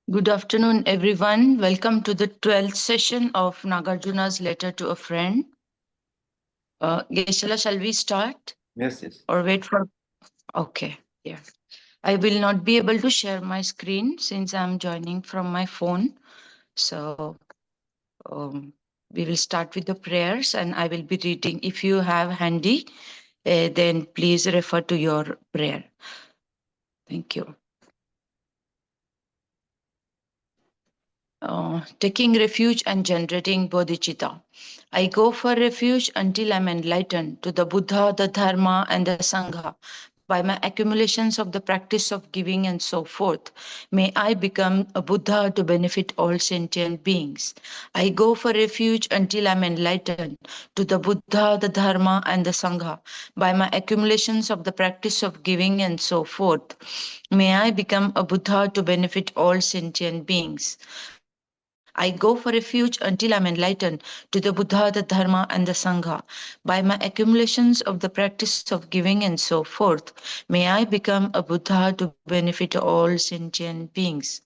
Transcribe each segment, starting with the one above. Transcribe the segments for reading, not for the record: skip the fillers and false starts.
Good afternoon, everyone. Welcome to the 12th session of Nagarjuna's letter to a friend. Geshe, shall we start? Yes, yes. Or wait for... Okay, yeah. I will not be able to share my screen since I'm joining from my phone. So we will start with the prayers and I will be reading. If you have handy, then please refer to your prayer. Thank you. Taking refuge and generating bodhicitta. I go for refuge until I'm enlightened to the Buddha, the Dharma, and the Sangha by my accumulations of the practice of giving and so forth. May I become a Buddha to benefit all sentient beings. I go for refuge until I'm enlightened to the Buddha, the Dharma, and the Sangha by my accumulations of the practice of giving and so forth. May I become a Buddha to benefit all sentient beings. I go for refuge until I'm enlightened to the Buddha, the Dharma, and the Sangha. By my accumulations of the practice of giving and so forth, may I become a Buddha to benefit all sentient beings.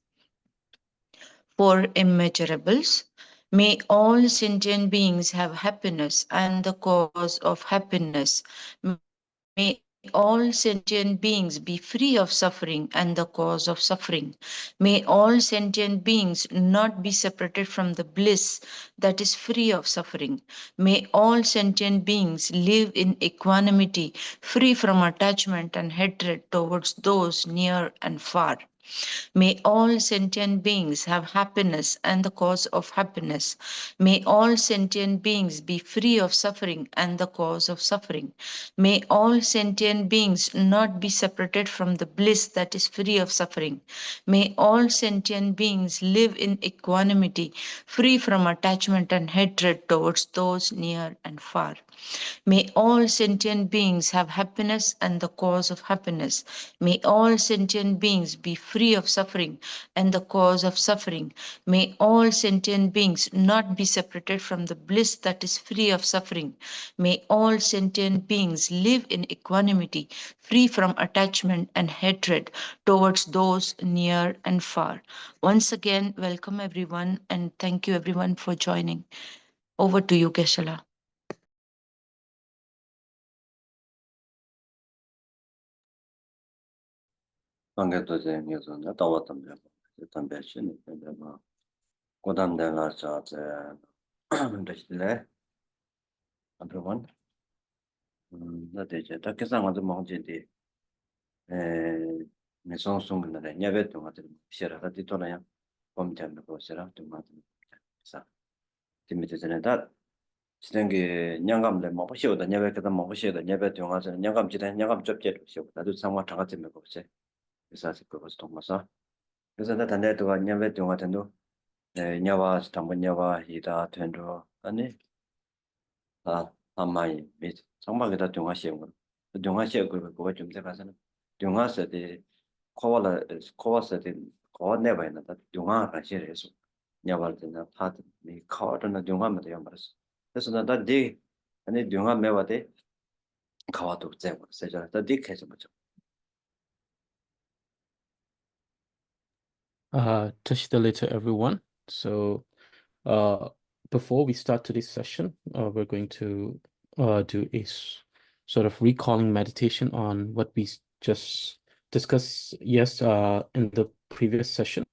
For immeasurables, may all sentient beings have happiness and the cause of happiness. May all sentient beings be free of suffering and the cause of suffering. May all sentient beings not be separated from the bliss that is free of suffering. May all sentient beings live in equanimity, free from attachment and hatred towards those near and far. May all sentient beings have happiness and the cause of happiness. May all sentient beings be free of suffering and the cause of suffering. May all sentient beings not be separated from the bliss that is free of suffering. May all sentient beings live in equanimity, free from attachment and hatred towards those near and far. May all sentient beings have happiness and the cause of happiness. May all sentient beings be free of suffering and the cause of suffering. May all sentient beings not be separated from the bliss that is free of suffering. May all sentient beings live in equanimity, free from attachment and hatred towards those near and far. Once again, welcome everyone and thank you everyone for joining. Over to you, Geshe. 관계도제 묘존에 따왔던 데 일단 배신이 되면 고단되나 자제 근데 everyone 나대제 딱게상한테 먹지디 에 메송송근데 냐베도 같은 시라다 뒤돌아야 범tem도 거시라 좀 맞는 자 디미테전에다 지난게 냥감들 먹으시오다 냐베도 먹으시오다 냐베도 가서 냥감지다 냥감 접제로 시오 나도 상황 같은 거 없지 그래서 그것도 동마서 그래서 나 단대도 냐베도 같은 거 냐와 담번냐와 이다 된도 아니 아마이 미 정말이다 동아시에 동아시에 그거 좀 돼가서는 동아서데 코와서데 코네바이나 동아 같이래서 냐발드나 파드 미 카와드나 동아마도 양바스 그래서 나다디 아니 동아 메와데 카와도 제고 세자 다디 계속 뭐죠 Tashidale to everyone. So before we start today's session, we're going to do a sort of recalling meditation on what we just discussed in the previous session.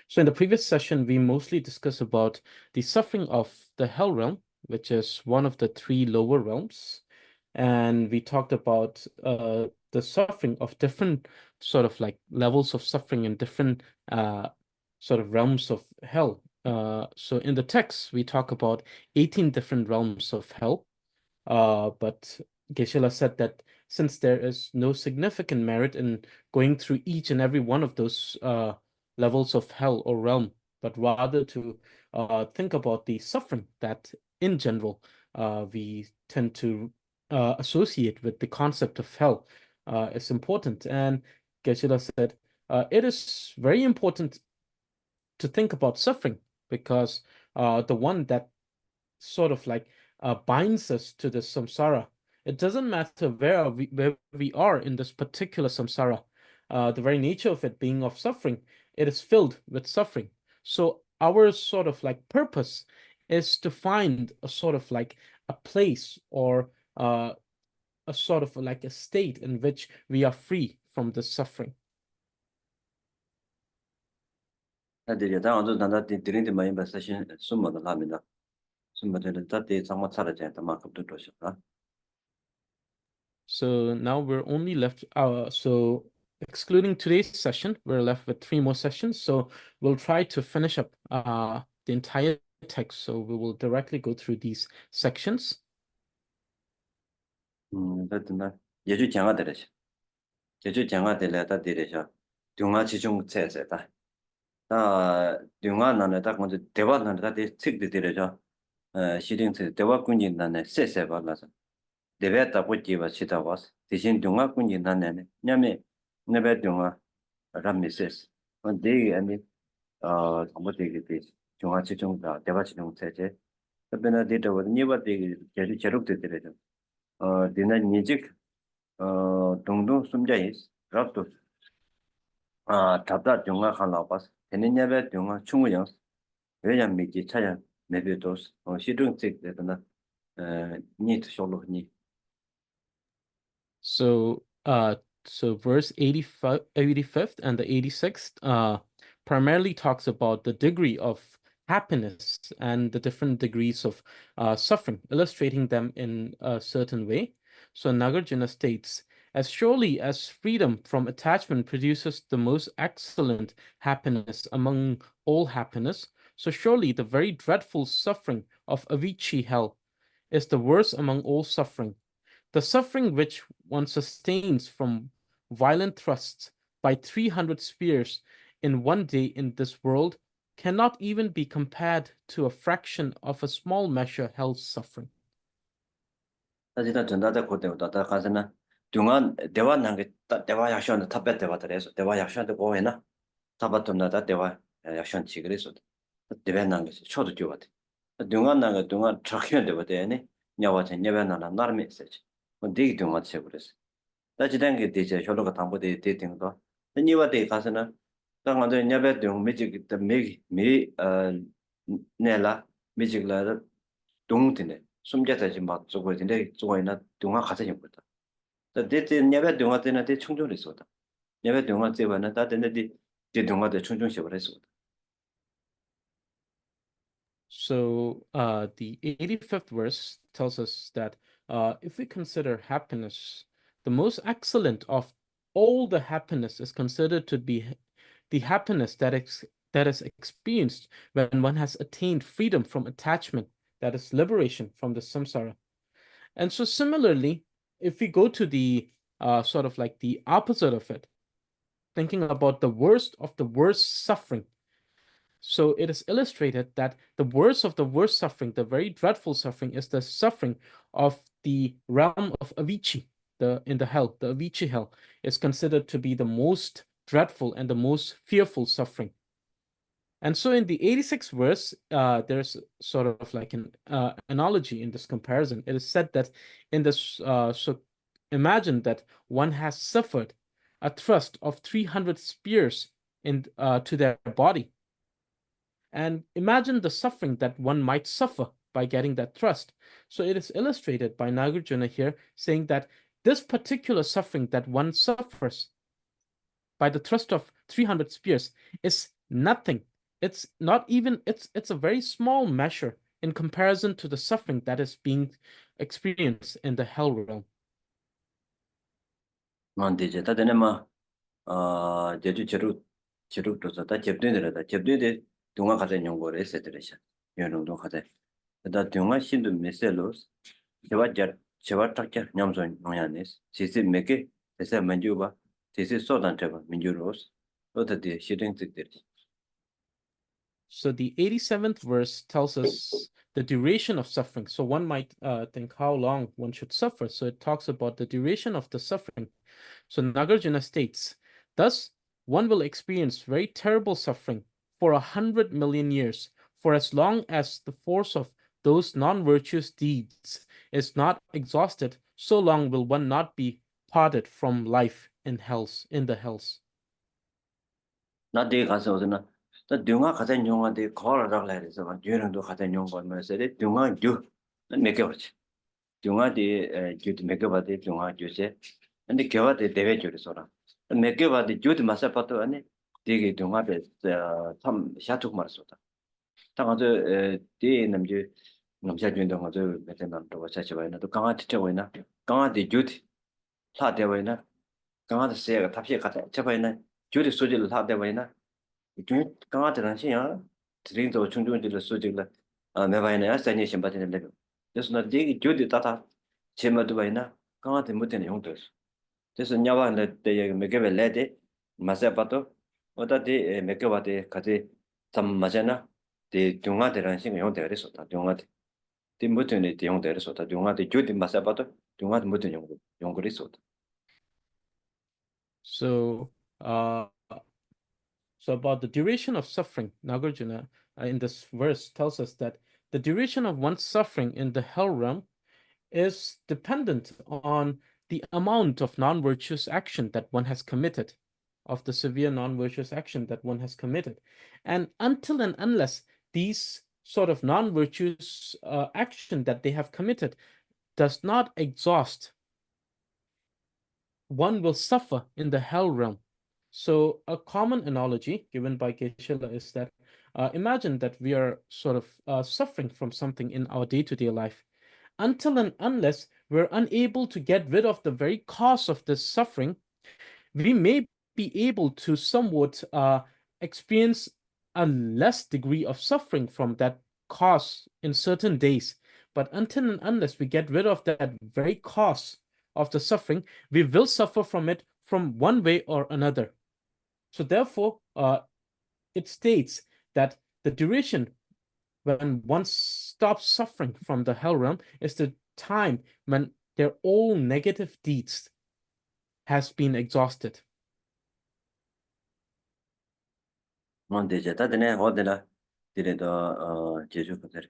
So in the previous session, we mostly discussed about the suffering of the hell realm, which is one of the three lower realms. And we talked about the suffering of different sort of like levels of suffering in different sort of realms of hell. So in the text, we talk about 18 different realms of hell. But Geshe said that since there is no significant merit in going through each and every one of those levels of hell or realm, but rather to think about the suffering that in general we tend to associate with the concept of hell is important. And Geshe said it is very important to think about suffering because the one that sort of like binds us to the samsara. It doesn't matter where we are in this particular samsara. The very nature of it being of suffering it is filled with suffering. So our sort of like purpose is to find a sort of like a place or a sort of like a state in which we are free from the suffering. 나들이 다 언제 난다 드린데 많이 봤으신 숨어도 합니다. 숨어도 다들 정말 살아져 만큼도 도시가. So now we're only left, so excluding today's session, we're left with 3 more sessions. So we'll try to finish up the entire text. So we will directly go through these sections. 그랬나? 예주 장아들이시. 예주 장아들에다 들이셔. 중화 지중 체세다. 나 중화 나는다 먼저 대화 나는다 책들 들이죠. 시링체 대화 군지 나네 세세 받아서. 대회다 보지와 시다 와서. 대신 중화 군지 나네. 냐면 네베 중화 라미세스. 근데 아니 정말 되게 중화 지중다 대화 지중 체제. 그러나 데이터가 니바 되게 제대로 되더라고요. 디나 니직 동동 숨자이스 라또 답답 정말 하나 봤어. 되느냐베 정말 충분히 왜냐 미지 차야 내비도스 시중책 되나 니트 쇼로니 So verse 85, 85th and the 86th primarily talks about the degree of happiness and the different degrees of suffering, illustrating them in a certain way. So Nagarjuna states, as surely as freedom from attachment produces the most excellent happiness among all happiness, so surely the very dreadful suffering of Avicii hell is the worst among all suffering. The suffering which one sustains from violent thrusts by 300 spears in one day in this world cannot even be compared to a fraction of a small measure hell's suffering. 사실은 전다자 고대보다 다 가서나 중간 대화 난게 대화 약속한테 답변 대화들에서 대화 약속한테 고해나 답았던다 대화 약속 지그래서 대화 난게 초도 줘거든. 중간 난게 중간 적혀야 되거든요. 냐와체 냐변나나 나름 메시지. 뭐 되게 중간 쳐버렸어. 다지된 게 되게 효로가 담보돼 되는 거. 니와 돼 가서는 당한테 냐배 중 매직 매 내라 매직라 동티네 숨자다지 막 저거 근데 저거이나 동화 가서 좀 보다. 대대 냐배 동화 때는 대 충족을 했었다. 냐배 동화 때는 다 되는데 대 동화도 충족시을 했었다. So the 85th verse tells us that if we consider happiness, the most excellent of all the happiness is considered to be the happiness that is experienced when one has attained freedom from attachment, that is liberation from the samsara. And so similarly, if we go to the sort of like the opposite of it, thinking about the worst of the worst suffering, so it is illustrated that the worst of the worst suffering, the very dreadful suffering, is the suffering of the realm of Avicii, in the hell. The Avicii hell is considered to be the most dreadful and the most fearful suffering. And so in the 86th verse, there's sort of like an analogy in this comparison. It is said that in this, so imagine that one has suffered a thrust of 300 spears to their body. And imagine the suffering that one might suffer by getting that thrust. So it is illustrated by Nagarjuna here, saying that this particular suffering that one suffers by the thrust of 300 spears is nothing. It's not even, it's a very small measure in comparison to the suffering that is being experienced in the hell realm. 이제 다들 뭐 제주 제루도서 다 접대들다 접대데 동화 가자 연구를 했었더라셔. 연구도 가자. 다 동화 신도 메셀로스 제와 딱게 냠선 농야네스. 지지 메게 에서 만주바 지지 소단테바 민주로스. 어떻게 시행직들이. So the 87th verse tells us the duration of suffering. So one might think how long one should suffer. So it talks about the duration of the suffering. So Nagarjuna states, thus one will experience very terrible suffering for 100 million years, for as long as the force of those non-virtuous deeds is not exhausted, so long will one not be parted from life in the hells. 나대 가서 어디나 또 등화 가자 용한테 걸어라 그래서 유령도 가자 용 거면서 등화 몇 개월치 등화디 주도 몇 개월디 등화 주세 근데 개월디 대회 줄이서라 몇 개월디 주도 마사 파도 아니 되게 등화에 참 샤툭 말았었다 당아저 디 남지 남자 준도 가서 몇년 남도 같이 봐야 또 강아 티쳐 보이나 강아디 주도 사대 보이나 강아디 세가 답시 가자 쳐봐이나 주도 소지를 사대 보이나 좀 강아들은 신야 드링도 충분히 소지를 매바이나 야산이 심바티는 그래서 나 되게 주도 따다 제마도 봐이나 강아들 못되는 용도 그래서 냐바는 때 몇개 레데 마세바도 어다디 몇개 바데 같이 참 맞잖아 데 동아들은 신경 용도 그랬었다 동아들 데 못되는 데 용도 그랬었다 동아들 주도 마세바도 동아들 못되는 용도 그랬었다 So, so about the duration of suffering, Nagarjuna in this verse tells us that the duration of one's suffering in the hell realm is dependent on the amount of non-virtuous action that one has committed, of the severe non-virtuous action that one has committed. And until and unless these sort of non-virtuous action that they have committed does not exhaust, one will suffer in the hell realm. So a common analogy given by Geshe is that imagine that we are sort of suffering from something in our day-to-day life. Until and unless we're unable to get rid of the very cause of this suffering, we may be able to somewhat experience a less degree of suffering from that cause in certain days. But until and unless we get rid of that very cause of the suffering, we will suffer from it from one way or another. So therefore, it states that the duration when one stops suffering from the hell realm is the time when their all negative deeds has been exhausted. 뭔데 다들 어디나 디레도 제주 그들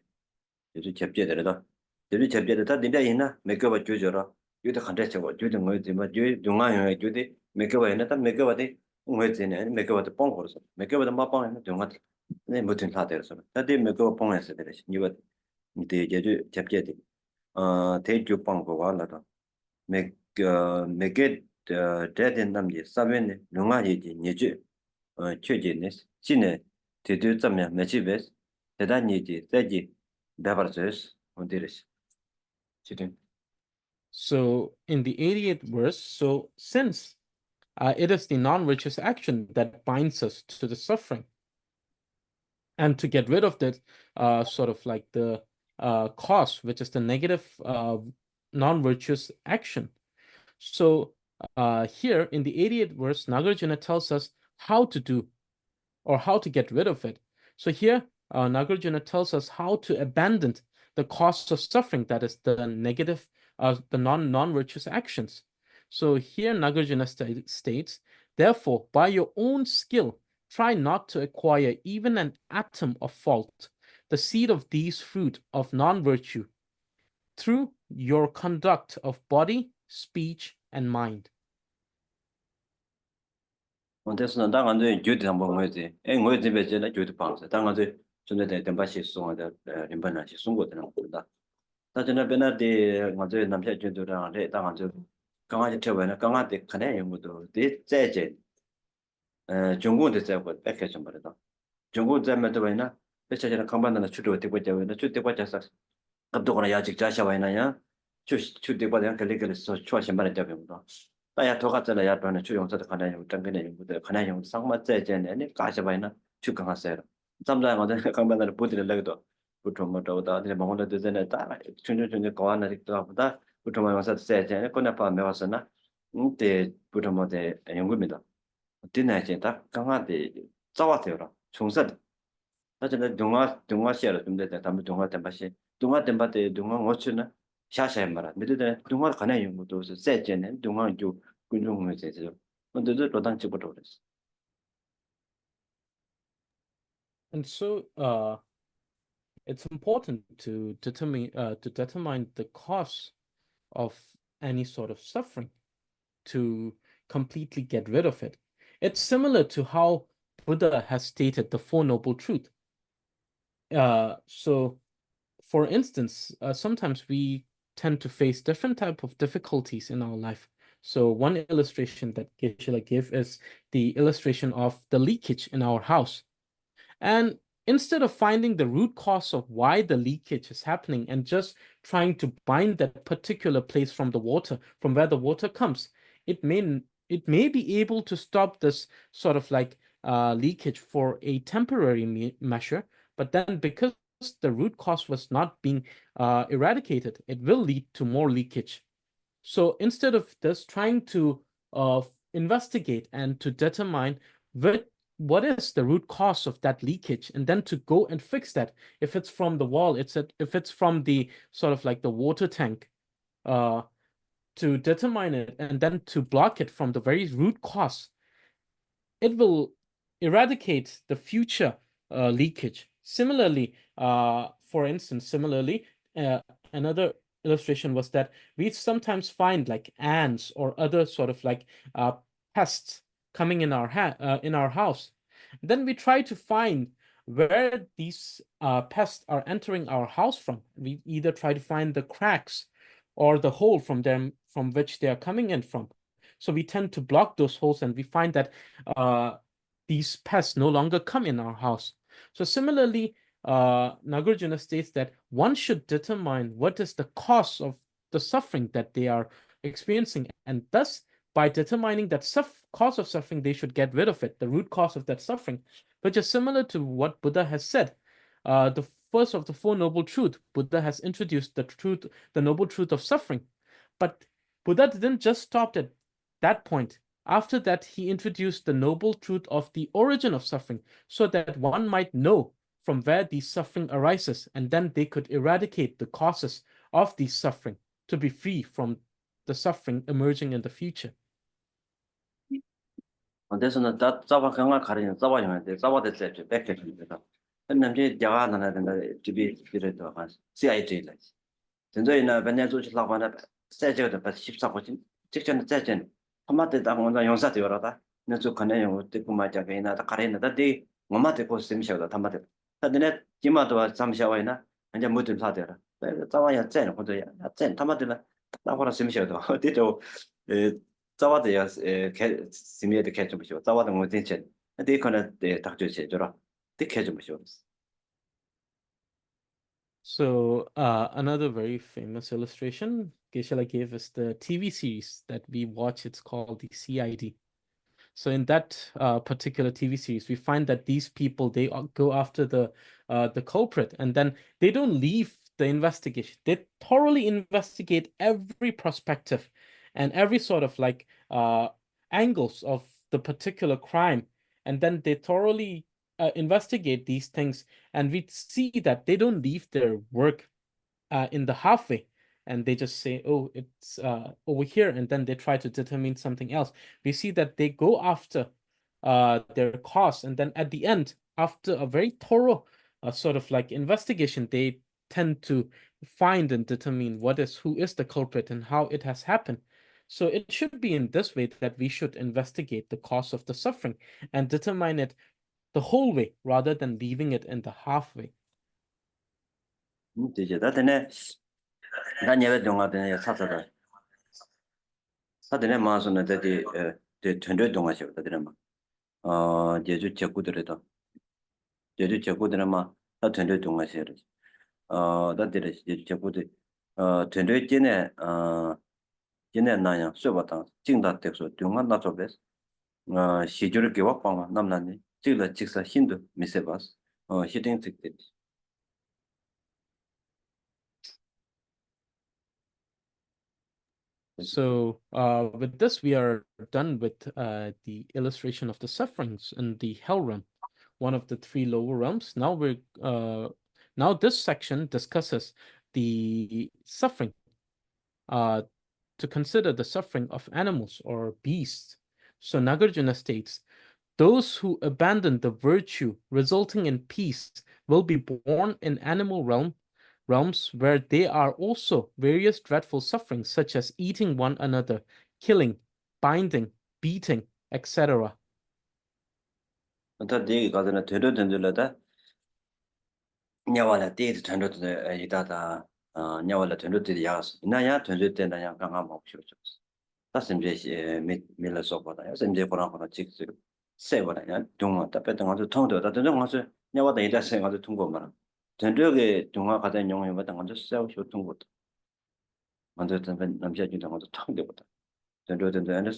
제주 접제들도 제주 접제들 딘데 있나 몇개 봐 주저라 유도 간대 저거 주도 뭐 되면 주 중앙에 주도 몇개 봐 있나 몇개 봐도 뭐지네 몇개 봐도 뻥 걸어서 몇개 봐도 막 뻥해 중앙 네 무슨 사대로서 다들 몇개 뻥해서 되지 이거 이제 제주 접제들 대주 뻥 거가 나도 몇개 대된 남지 사변에 능아지지 니지 최진네 진에 대두점면 매치베스 대단히지 세지 다버스스 온디르스 지금 So in the 88th verse, so since it is the non-virtuous action that binds us to the suffering, and to get rid of that sort of like the cause, which is the negative non-virtuous action. So here in the 88th verse, Nagarjuna tells us how to do or how to get rid of it. So here Nagarjuna tells us how to abandon the cause of suffering, that is the negative, the non-virtuous actions. So here Nagarjuna states, therefore, by your own skill, try not to acquire even an atom of fault, the seed of these fruit of non-virtue, through your conduct of body, speech, and mind. 온데스는 당한테 주디 한번 뭐지 에 뭐지 배제나 주디 방서 당한테 전에 덴바시 송하다 림바나시 송고되는 거다 다전에 베나데 먼저 남자 주도랑 내 당한테 강아지 태워나 강아지 가네 연구도 대 제제 중국도 제고 백해 좀 말이다 중국 자면도 왜나 배차잖아 강반나 추도 되고 되고 추도 되고 갑도거나 야직 자샤와이나야 추대과대한 걸리걸서 추하신 되고도 나야 더 갔잖아 야도는 추용서도 가나요 당근에 연구도 가나요 상마제제네 가셔봐이나 추강하세요 잠자야 거든 강반나를 보드를 내도 보통 뭐다 근데 먹어도 되잖아 다 춘춘춘 거하나 있다 보통 와서 세제네 거나파 메와서나 근데 보통 뭐데 연구입니다 디나제다 강하데 짜와세요 총사 나중에 동화 시야로 좀 되다 담을 동화 템바시 동화 템바데 동화 어쩌나 샤샤에 말아 근데 동화 가나 연구도 세제네 동화 주 군중을 제죠 근데도 로단 찍어도 그랬어 And so it's important to determine the cause of any sort of suffering to completely get rid of it. It's similar to how Buddha has stated the Four Noble Truths. So, for instance, sometimes we tend to face different type of difficulties in our life. So one illustration that Geshe gave is the illustration of the leakage in our house. And instead of finding the root cause of why the leakage is happening and just trying to bind that particular place from the water, from where the water comes, it may be able to stop this sort of like leakage for a temporary measure, but then because the root cause was not being eradicated, it will lead to more leakage. So instead of this, trying to investigate and to determine what is the root cause of that leakage, and then to go and fix that. If it's from the wall, if it's from the sort of like the water tank, uh, to determine it and then to block it from the very root cause, it will eradicate the future leakage. Similarly, another illustration was that we sometimes find like ants or other sort of like pests coming in our house. Then we try to find where these pests are entering our house from. We either try to find the cracks or the hole from which they are coming in from. So we tend to block those holes, and we find that these pests no longer come in our house. So similarly, Nagarjuna states that one should determine what is the cause of the suffering that they are experiencing, and thus, by determining that cause of suffering, they should get rid of it, the root cause of that suffering, which is similar to what Buddha has said. The first of the Four Noble Truths, Buddha has introduced the noble truth of suffering. But Buddha didn't just stop at that point. After that, he introduced the noble truth of the origin of suffering, so that one might know from where the suffering arises, and then they could eradicate the causes of the suffering to be free from the suffering emerging in the future. 대해서는 짜와 경화 가리는 짜와 영한테 짜와 됐을 때 백해줍니다. 근데 대화 나나 된다 집이 그래도 한 CIJ 라. 전저이나 맨날 조치라고 하나 세제도 14거진 직전 세전 한마디 딱 먼저 용사도 열어다. 너저 그네 용 듣고 맞자게나 다 가리는다 데 엄마한테 고 셈셔도 담마대. 근데 지마도 잠시와이나 이제 모든 사대라. 짜와야 짠 혼자야. 짠 담마대나 나보라 셈셔도 어디도 짜와도야 개 심해도 개좀 보시고 짜와도 뭐 된체 근데 이거는 딱 좋지 저라 되게 좀 보시고 So another very famous illustration Geshe gave is the TV series that we watch. It's called the CID. So in that particular TV series, we find that these people, they go after the culprit, and then they don't leave the investigation. They thoroughly investigate every perspective and every sort of like angles of the particular crime, and then they thoroughly investigate these things, and we see that they don't leave their work in the halfway, and they just say, oh, it's over here, and then they try to determine something else. We see that they go after their cause, and then at the end, after a very thorough sort of like investigation, they tend to find and determine who is the culprit and how it has happened. So it should be in this way that we should investigate the cause of the suffering and determine it the whole way rather than leaving it in the halfway. 이제 다들 난 예배 동안에 사서다 다들 마서는 되게 전도 동안에 다들 제주 제구들에도 제주 제구들은 다 전도 동안에 다들 제주 제구들 전도 전에 전에 나야 수업하다 징다 texto 동안 나서베스 시주를 개wak방 남나니 지금 직사 힌두 미세바스 히딩 특대 So with this, we are done with the illustration of the sufferings in the hell realm, one of the three lower realms. Now this section discusses the suffering, to consider the suffering of animals or beasts. So Nagarjuna states, those who abandon the virtue resulting in peace will be born in animal realms where there are also various dreadful sufferings such as eating one another, killing, binding, beating, etc. 다 되게 가서는 되려다 냐와라 데이트 전도도 이다다 냐와라 전도도 야스 나야 전도 때나 야 강가 먹죠 다 심제 밀어서 보다 심제 보라고 직접 세버라냐 동화 답했던 것도 통도다 되는 것을 냐와다 이다 생각도 통고 말아 전적의 동화 가된 용어에 받은 것도 세우 통고 먼저 전 남자 주던 것도 통되거든 전도된 데는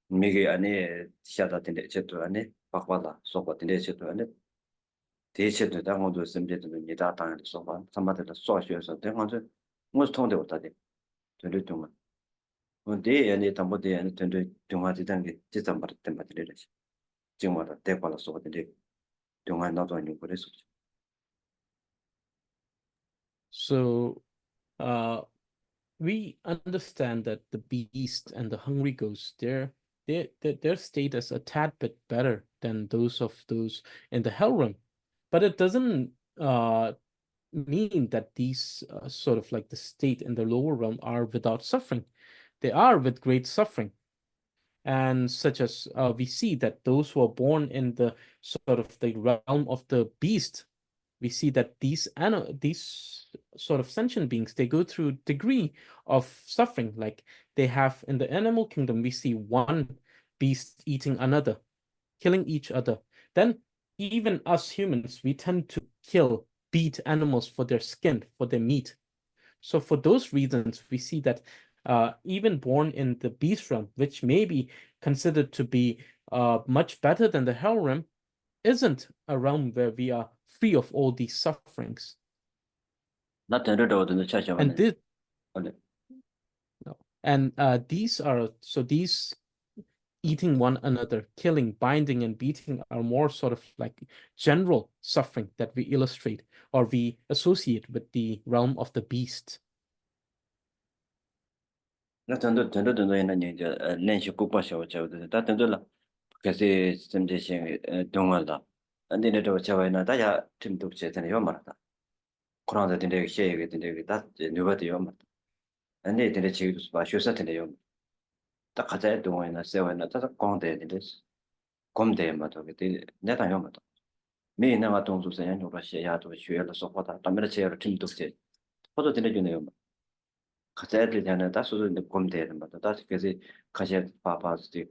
미게 안에 시야다 된데 제도 안에 바꿔다 소고 된데 제도 안에 대체도 당원도 심제도 니다 당의 소바 삼바들 소셔서 대원도 뭐 통데 못하대 전도 동안 근데 안에 담보대 안에 전도 동화지 단계 지점 받을 때 맞으려지 지금마다 대발로 소거든데 동안 나도 아니고 그래서 So, we understand that the beast and the hungry ghost, their state is a tad bit better than those in the hell realm, but it doesn't mean that these sort of like the state in the lower realm are without suffering. They are with great suffering, and such as we see that those who are born in the sort of the realm of the beast, we see that these sort of sentient beings, they go through degree of suffering. Like they have in the animal kingdom, we see one beast eating another, killing each other. Then even us humans, we tend to kill, beat animals for their skin, for their meat. So for those reasons, we see that even born in the beast realm, which may be considered to be much better than the hell realm, isn't a realm where we are free of all these sufferings. 나 전도도 어떤 And 차셔만에 this, 근데 no. And these eating one another, killing, binding, and beating are more sort of like general suffering that we illustrate or we associate with the realm of the beast. 나 전도도 있는 이제練習 국가셔 저도 다 전도라 그래서 심제신 동화다 안데네도 저와나 다야 팀도 제대로 요 말다 그런데 근데 시에게 근데 다 누가도 요 말. 안데 근데 지금 봐 쇼사트네요. 딱 가자 동화나 세워나 다 공대 근데 공대 맞도 근데 내가 요 말다. 매나가 동조선 요라시 야도 쉬어서 소파다. 담에 제어 팀도 제. 포도 되네요. 가자 애들 전에 다 소소 공대 맞다. 다 그래서 가자 파파스티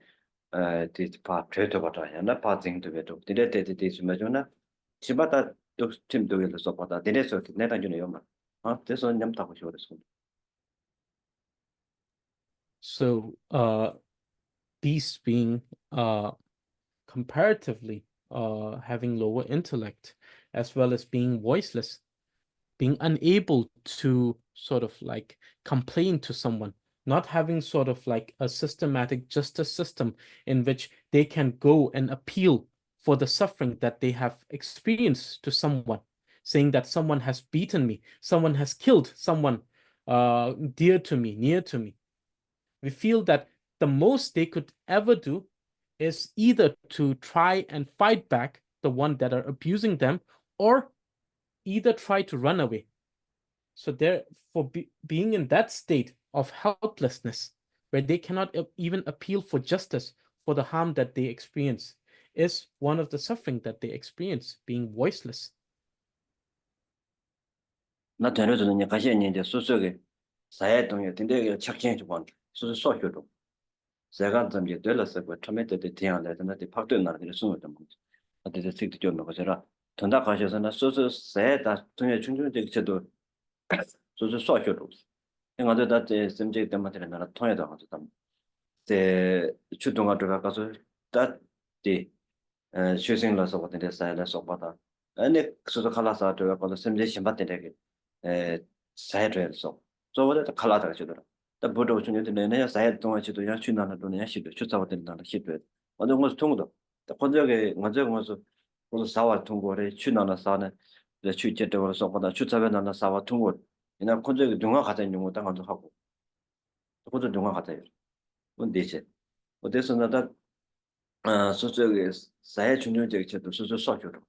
파 트레이터 버터 하나 파징도 베도 디레테디 스마조나 치바타 또 팀도 위에서 서포다 디레서 내가 주는 요마 그래서 냠타고 싶어서 So beasts being comparatively having lower intellect, as well as being voiceless, being unable to sort of like complain to someone, not having sort of like a systematic justice system in which they can go and appeal for the suffering that they have experienced to someone, saying that someone has beaten me, someone has killed someone dear to me, near to me. We feel that the most they could ever do is either to try and fight back the one that are abusing them, or either try to run away. So they're being in that state of helplessness, where they cannot even appeal for justice for the harm that they experience, is one of the suffering that they experience, being voiceless. 나 전에도 이제 가시 이제 소속에 사회 동에 근데 착진 좀 소소 소쇼도 제가 좀 이제 될었어 그 처음에 때 대안에 근데 박도 나는 숨을 좀 어때 책도 좀 먹어서라 전다 가셔서나 소소 사회다 동에 충분히 저도 소소 소쇼도 내가 다 심지 때문에 나라 통해다 가서 제 주동아 들어가서 다디 쇼싱라서 같은데 사이라서 받아 아니 그래서 칼라사 들어가서 심지 심받대게 에 사이드에서 저거도 칼라다가 주더라 다 보도 중에 내내 사이드 동안 지도 야 취나는 돈이야 시도 추자고 된다는 시도 어느 것도 통도 건적에 먼저 가서 그래서 사와 통고래 취나는 사는 이제 취제적으로 받아 추자가 나는 사와 통고 그냥 건적에 동화 가자 있는 거 당한도 하고 그것도 동화 같아요 뭔데 이제 어디서 나다 소속의 사회 중요적 제도 소속 소교로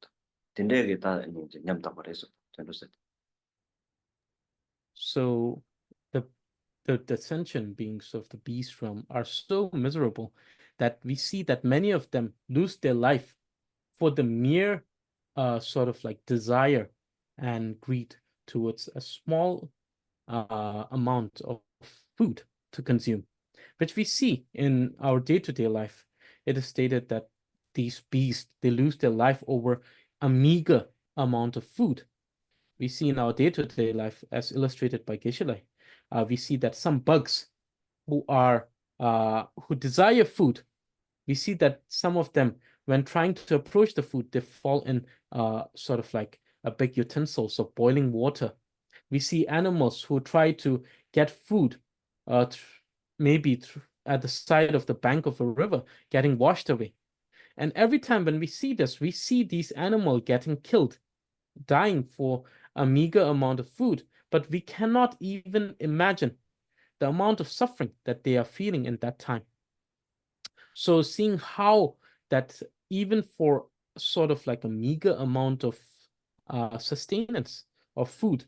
된대게 다 이제 냠다 그래서 전도서 So the the sentient beings of the beast realm are so miserable that we see that many of them lose their life for the mere sort of like desire and greed towards a small amount of food to consume, which we see in our day-to-day life. It is stated that these beasts, they lose their life over a meager amount of food. We see in our day-to-day life, as illustrated by Geshe, we see that some bugs who desire food, we see that some of them, when trying to approach the food, they fall in sort of like a big utensils of boiling water. We see animals who try to get food, maybe at the side of the bank of a river, getting washed away. And every time when we see this, we see these animals getting killed, dying for a meager amount of food. But we cannot even imagine the amount of suffering that they are feeling in that time. So seeing how that even for sort of like a meager amount of sustenance of food,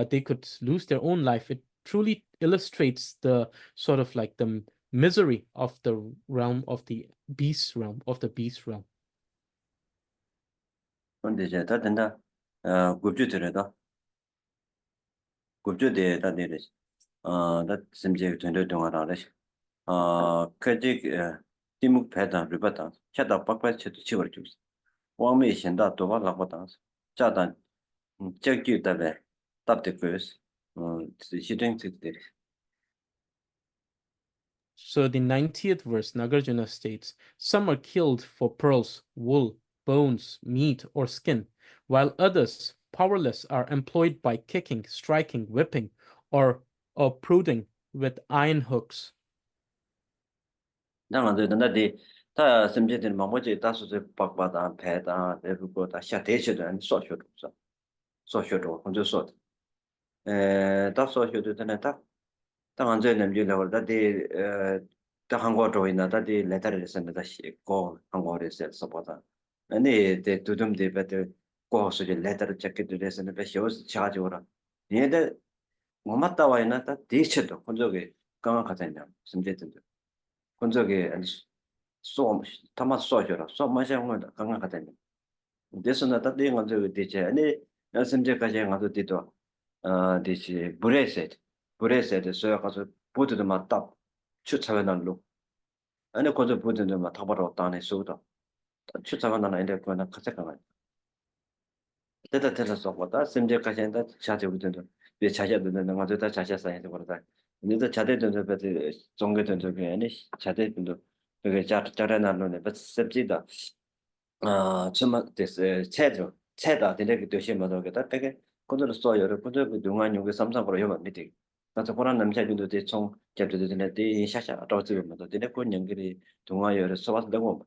they could lose their own life. It truly illustrates the sort of like the misery of the realm of the beast realm, of the beast realm. 근데 이제 다 된다. 굽주들에다 굽주대 다 내려. 다 심지어 전도 동안에 그지 팀목 배다 리바다. 차다 빡빡 쳐도 치워 줘. 왕매 신다 도바 라고다. 자단 저기다래. 답대 그스. 시등 특들. So the 90th verse, Nagarjuna states, some are killed for pearls, wool, bones, meat, or skin, while others, powerless, are employed by kicking, striking, whipping, or prodding with iron hooks. 나한테 나한테 다 심지어는 뭐지 다수의 박바다 배다 대부고 다 샤대셔도 소쇼도 소쇼도 혼자 소 다 소쇼도 되네 다 당한테 냄지라고 다디 다 한국어로 있나 다디 레터를 쓴다 시고 한국어를 써보다 아니 대 두둠데 베트 고소지 레터를 체크도 돼서는 배쇼스 차가지고라 얘들 뭐 맞다 와이나 다 대체도 혼자게 강한 가잖냐 심지어든 혼자게 소 타마 소셔라 소 마셔는 강한 가잖냐 됐으나 다 대응 가지고 대체 아니 심지어까지 가서 뒤도 대체 브레셋 소야 가서 보드도 맞다 추차는 로 아니 거저 보드도 맞다 바로 따네 소다 추차가 나나 인데 그거는 같이 가면 대다 보다 심지어까지 한다 자제부터 왜 자제도 내가 저다 자제 사이에서 그러다 근데 자대도 배도 종교도 저게 아니 자대도 그게 자라나는 배 습지다 정말 됐어 체다 되게 되시 뭐도겠다 되게 그들을 써요 그들 동안 요게 삼삼으로 해봐 밑에 나도 그런 남자들도 대충 잡도 되네 대 샤샤 또지고 뭐도 되네 그 연결이 동아여를 써봐서 되고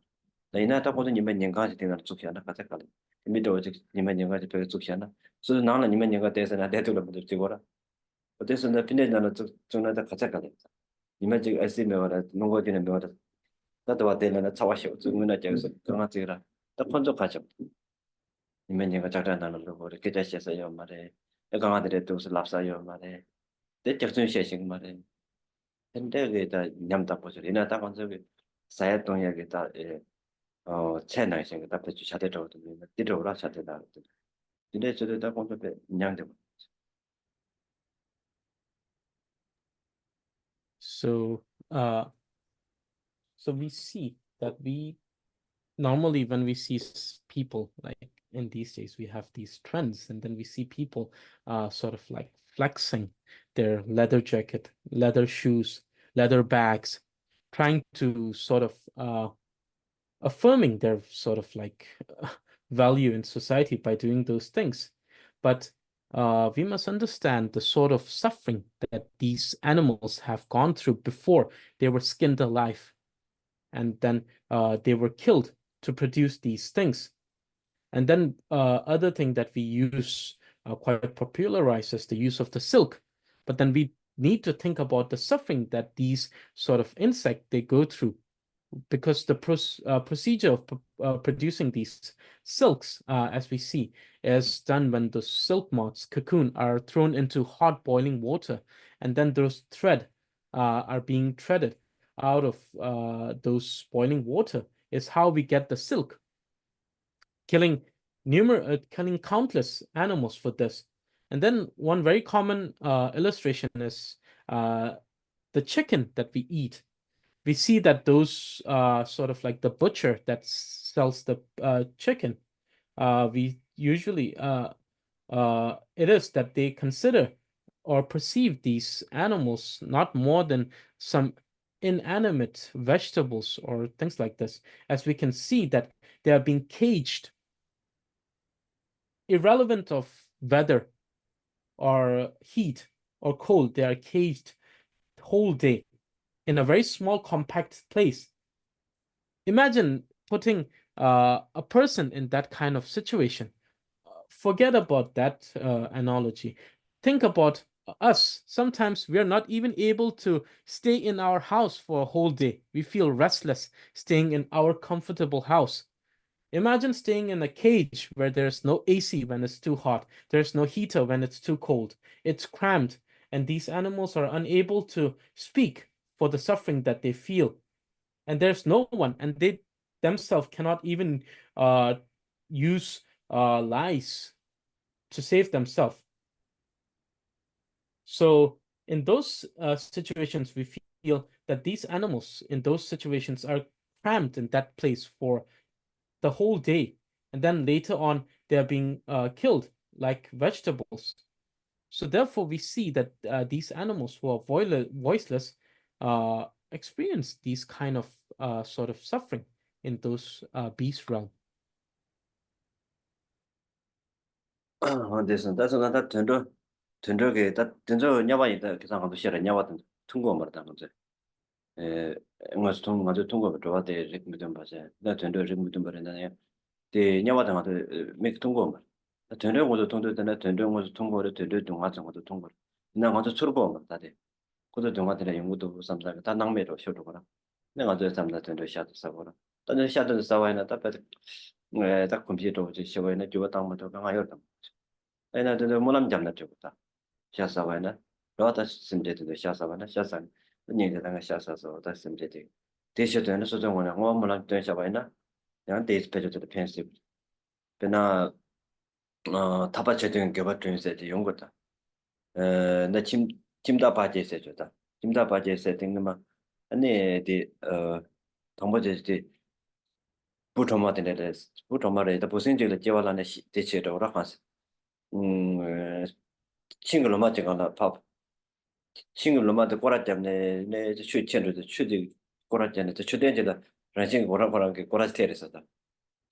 내가 다 보던 님의 연가지 되는 쪽이 하나 같아 가지고 밑에 어제 님의 연가지 별 쪽이 하나 그래서 나는 님의 연가 대해서나 대도를 못 되고라 어때서 나 핀에 나는 쪽나다 같아 가지고 님의 지금 SM에라 농고지는 뭐라 나도 와 되는 차와쇼 주문나 저서 그런 거지라 딱 본적 가죠 이면 얘가 자라나는 거 이렇게 됐어요 말에 내가 아들의 뜻을 납사요 말에 내 적준 시행 말에 근데 그다 냠다 보죠 이나 딱 먼저 사야 동역에 다 채나 생각 다 배치 차대로 뒤로라 차대다 근데 저도 다 먼저 냥데 So, so we see that normally when we see people, like in these days, we have these trends, and then we see people sort of like flexing their leather jacket, leather shoes, leather bags, trying to sort of affirming their sort of like value in society by doing those things. But we must understand the sort of suffering that these animals have gone through before they were skinned alive, and then they were killed to produce these things. And then other thing that we use quite popularized is the use of the silk. But then we need to think about the suffering that these sort of insect they go through, because the procedure of producing these silks, as we see, is done when the silk moths cocoon are thrown into hot boiling water, and then those thread are being threaded out of those boiling water is how we get the silk. killing countless animals for this. And then one very common illustration is the chicken that we eat. We see that those sort of like the butcher that sells the chicken, we usually it is that they consider or perceive these animals not more than some inanimate vegetables or things like this, as we can see that they are being caged, irrelevant of weather or heat or cold. They are caged whole day in a very small compact place. Imagine putting a person in that kind of situation. Forget about that analogy. Think about us. Sometimes we are not even able to stay in our house for a whole day. We feel restless staying in our comfortable house. Imagine staying in a cage where there's no AC when it's too hot, there's no heater when it's too cold. It's cramped, and these animals are unable to speak for the suffering that they feel. And there's no one, and they themselves cannot even use lies to save themselves. So in those situations, we feel that these animals in those situations are cramped in that place for the whole day, and then later on they're being killed like vegetables. So therefore, we see that these animals who are voiceless experience these kind of sort of suffering in those beast realm. 됐어. that's another 전적에 다 전적 냐바이다 기상도 싫어 냐바든 통고 말다 먼저 응아스 통 먼저 통고 들어와대 리듬 봐서 나 전적 리듬 버는데 대 냐바든 가도 맥 통고 말 전적 모두 통도되나 전적 모두 통고를 되려 동화정 모두 통고 나 먼저 출고 말다대 그도 동화들의 연구도 삼사가 다 낭매로 쇼도거나 내가 저 삼다 전적 샤도 사고라 전적 샤도 사와이나 답에 딱 컴퓨터 저 쇼에나 저 땅부터 강하여 에나 저 모남 잡나 저거다 샤사바나 로다 심제도 샤사바나 샤산 니가 샤사서 다 심제도 대셔되는 소정원에 모함을 된 샤바이나 양 데이스 페이지도 펜스 그나 타바체된 개발전에서 연구다 나짐 짐다 바제세 줘다 짐다 바제세 등만 아니 동버제지 부토마데네 부토마레다 보신제를 제발하는 대체로 라칸스 친구로 맞지거나 밥 친구로 맞도 꼬라 때문에 내 취천도 취디 꼬라 때문에 취된지다 라진 꼬라 게 꼬라 스테레스다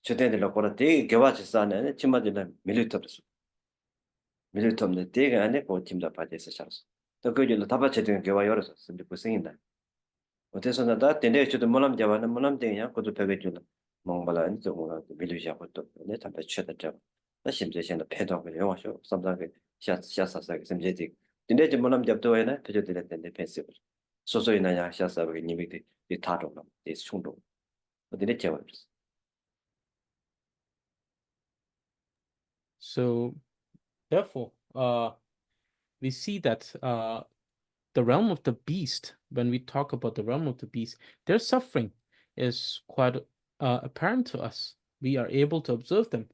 취된들 꼬라 되 개와지 싸네 침마들 밀리터스 밀리터네 되게 안에 고 팀다 빠져서 샤스 또 그들도 답아체된 개와 열어서 근데 고생인다 어때서 나다 텐데 저도 몰람 잡아는 몰람 되냐 그것도 되게 줄 몽발한 저거 밀리샤고 또 내 답에 취했다 나 심지어现在 패도 그 영화쇼 삼다게 샤사사게 심지어 근데 좀 몰람 잡도 해나 그저들 텐데 패스 소소이나야 샤사게 니미데 이 타도로 이 충동 어디에 제발 So therefore, we see that the realm of the beast, when we talk about the realm of the beast, their suffering is quite apparent to us. We are able to observe them.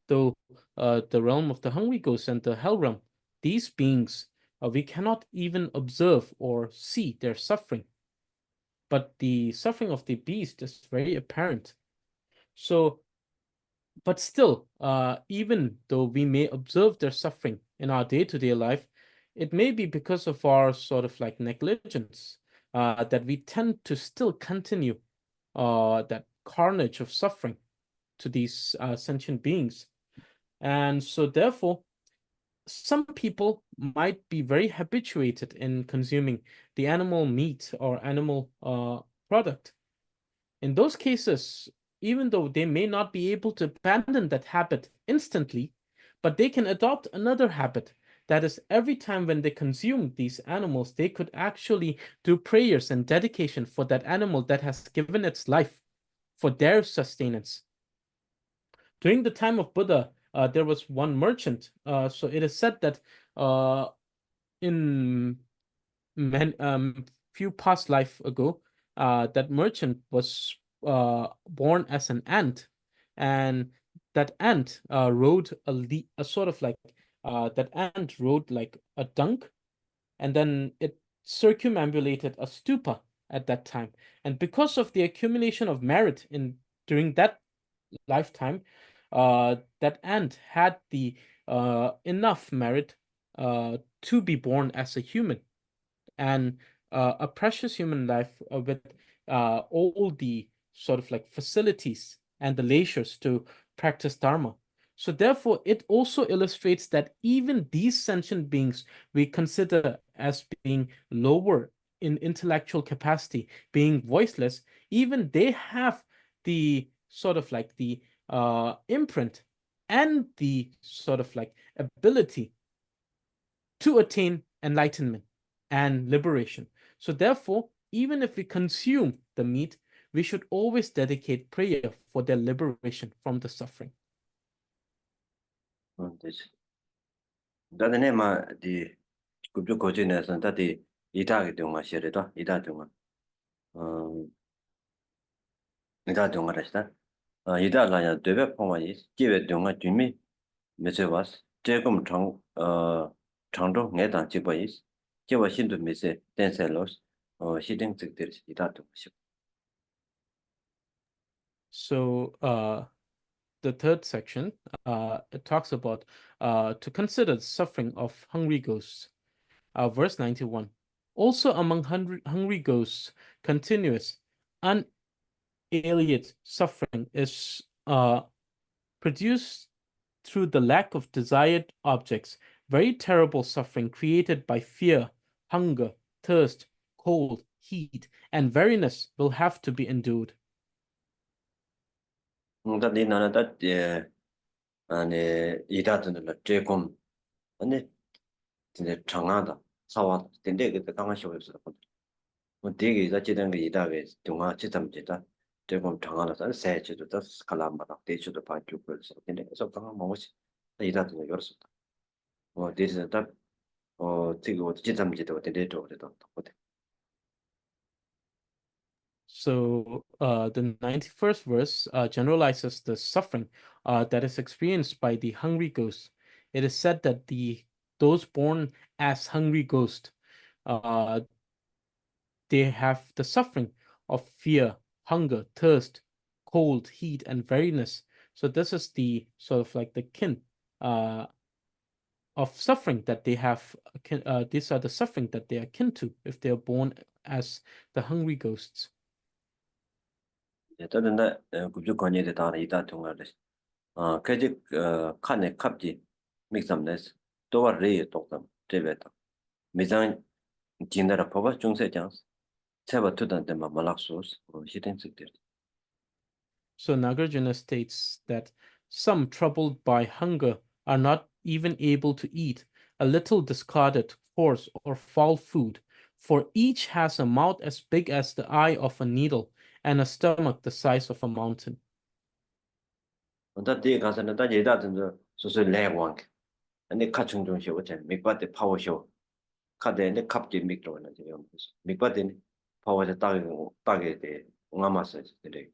Though the realm of the hungry ghosts and the hell realm, these beings, we cannot even observe or see their suffering. But the suffering of the beast is very apparent. So, but still, even though we may observe their suffering in our day-to-day life, it may be because of our sort of like negligence that we tend to still continue that carnage of suffering to these sentient beings. And so therefore, some people might be very habituated in consuming the animal meat or animal product. In those cases, even though they may not be able to abandon that habit instantly, but they can adopt another habit. That is, every time when they consume these animals, they could actually do prayers and dedication for that animal that has given its life for their sustenance. During the time of Buddha, there was one merchant. So it is said that in few past life ago, that merchant was born as an ant, and that ant rode a sort of like that ant rode like a dunk, and then it circumambulated a stupa at that time. And because of the accumulation of merit in during that lifetime, that ant had the enough merit to be born as a human, and a precious human life with all the sort of like facilities and the leisures to practice dharma. So therefore, it also illustrates that even these sentient beings we consider as being lower in intellectual capacity, being voiceless, even they have the sort of like the imprint and the sort of like ability to attain enlightenment and liberation. So therefore, even if we consume the meat, we should always dedicate prayer for their liberation from the suffering. this. That the name the Gubju Kojin that the Ita Dunga Sherita, Ita Dunga. Ita Dunga Resta. Ita Laya Debe Poma is give it Dunga Jimmy, Messevas, Jacob Changdo, Netan Chibois, Jewa Shindu Messe, Tenselos, or Shitting Sectors, Ita Dunga. So the third section, it talks about to consider the suffering of hungry ghosts. Verse 91. Also among hungry ghosts, continuous, unallied suffering is produced through the lack of desired objects, very terrible suffering created by fear, hunger, thirst, cold, heat, and weariness will have to be endured. That in another and Ita Jacob, and the Changada, Sawa, the Leg the Kangasho. When Digi is actually the Idaves, Dunga Chitam Jita, Jacob Changana, and said to the Kalamba, they should have find pupils in the Sokamos, Ida to the Yorsu. Or this is a tap, or Tigo Chitam Jita, the date of the doctor. So the 91st verse generalizes the suffering that is experienced by the hungry ghost. It is said that those born as hungry ghosts, uh, they have the suffering of fear, hunger, thirst, cold, heat, and weariness. So this is the sort of like the kin uh, of suffering that they have. These are the suffering that they are kin to if they are born as the hungry ghosts. Then Guju Kanye the Tana Ida Tungaris. Kajik Kane Kapji, make some less, Toa Ray talk them, Tibet. Mizan Jindara Pova Jungse Jans, Teva Tudan de Malaxos, or Shitting Sector. So Nagarjuna states that some troubled by hunger are not even able to eat a little discarded, coarse, or foul food, for each has a mouth as big as the eye of a needle and a stomach the size of a mountain. That day Casana Dajeda and the social leg wank, and the catching show, make but the power show. Cut the Kapji Micro and the youngest. Make but then power the target the Umamas today.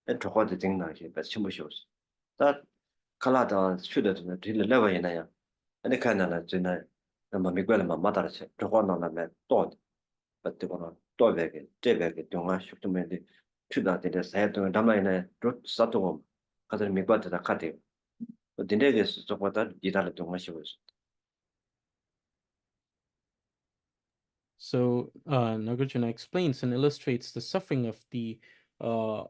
And to hold the thing now, but simple shows. That Kalata should have to the level in a and the cannon, and Miguel Mother said, to one on a man, thought, but the one Doveg, Jebeg, Dunga, shook to me to that in the side to a Damina, Satum, Cousin Miguel the cutting. But the negus of what that did to my shoes. So Nagarjuna explains and illustrates the suffering of the uh,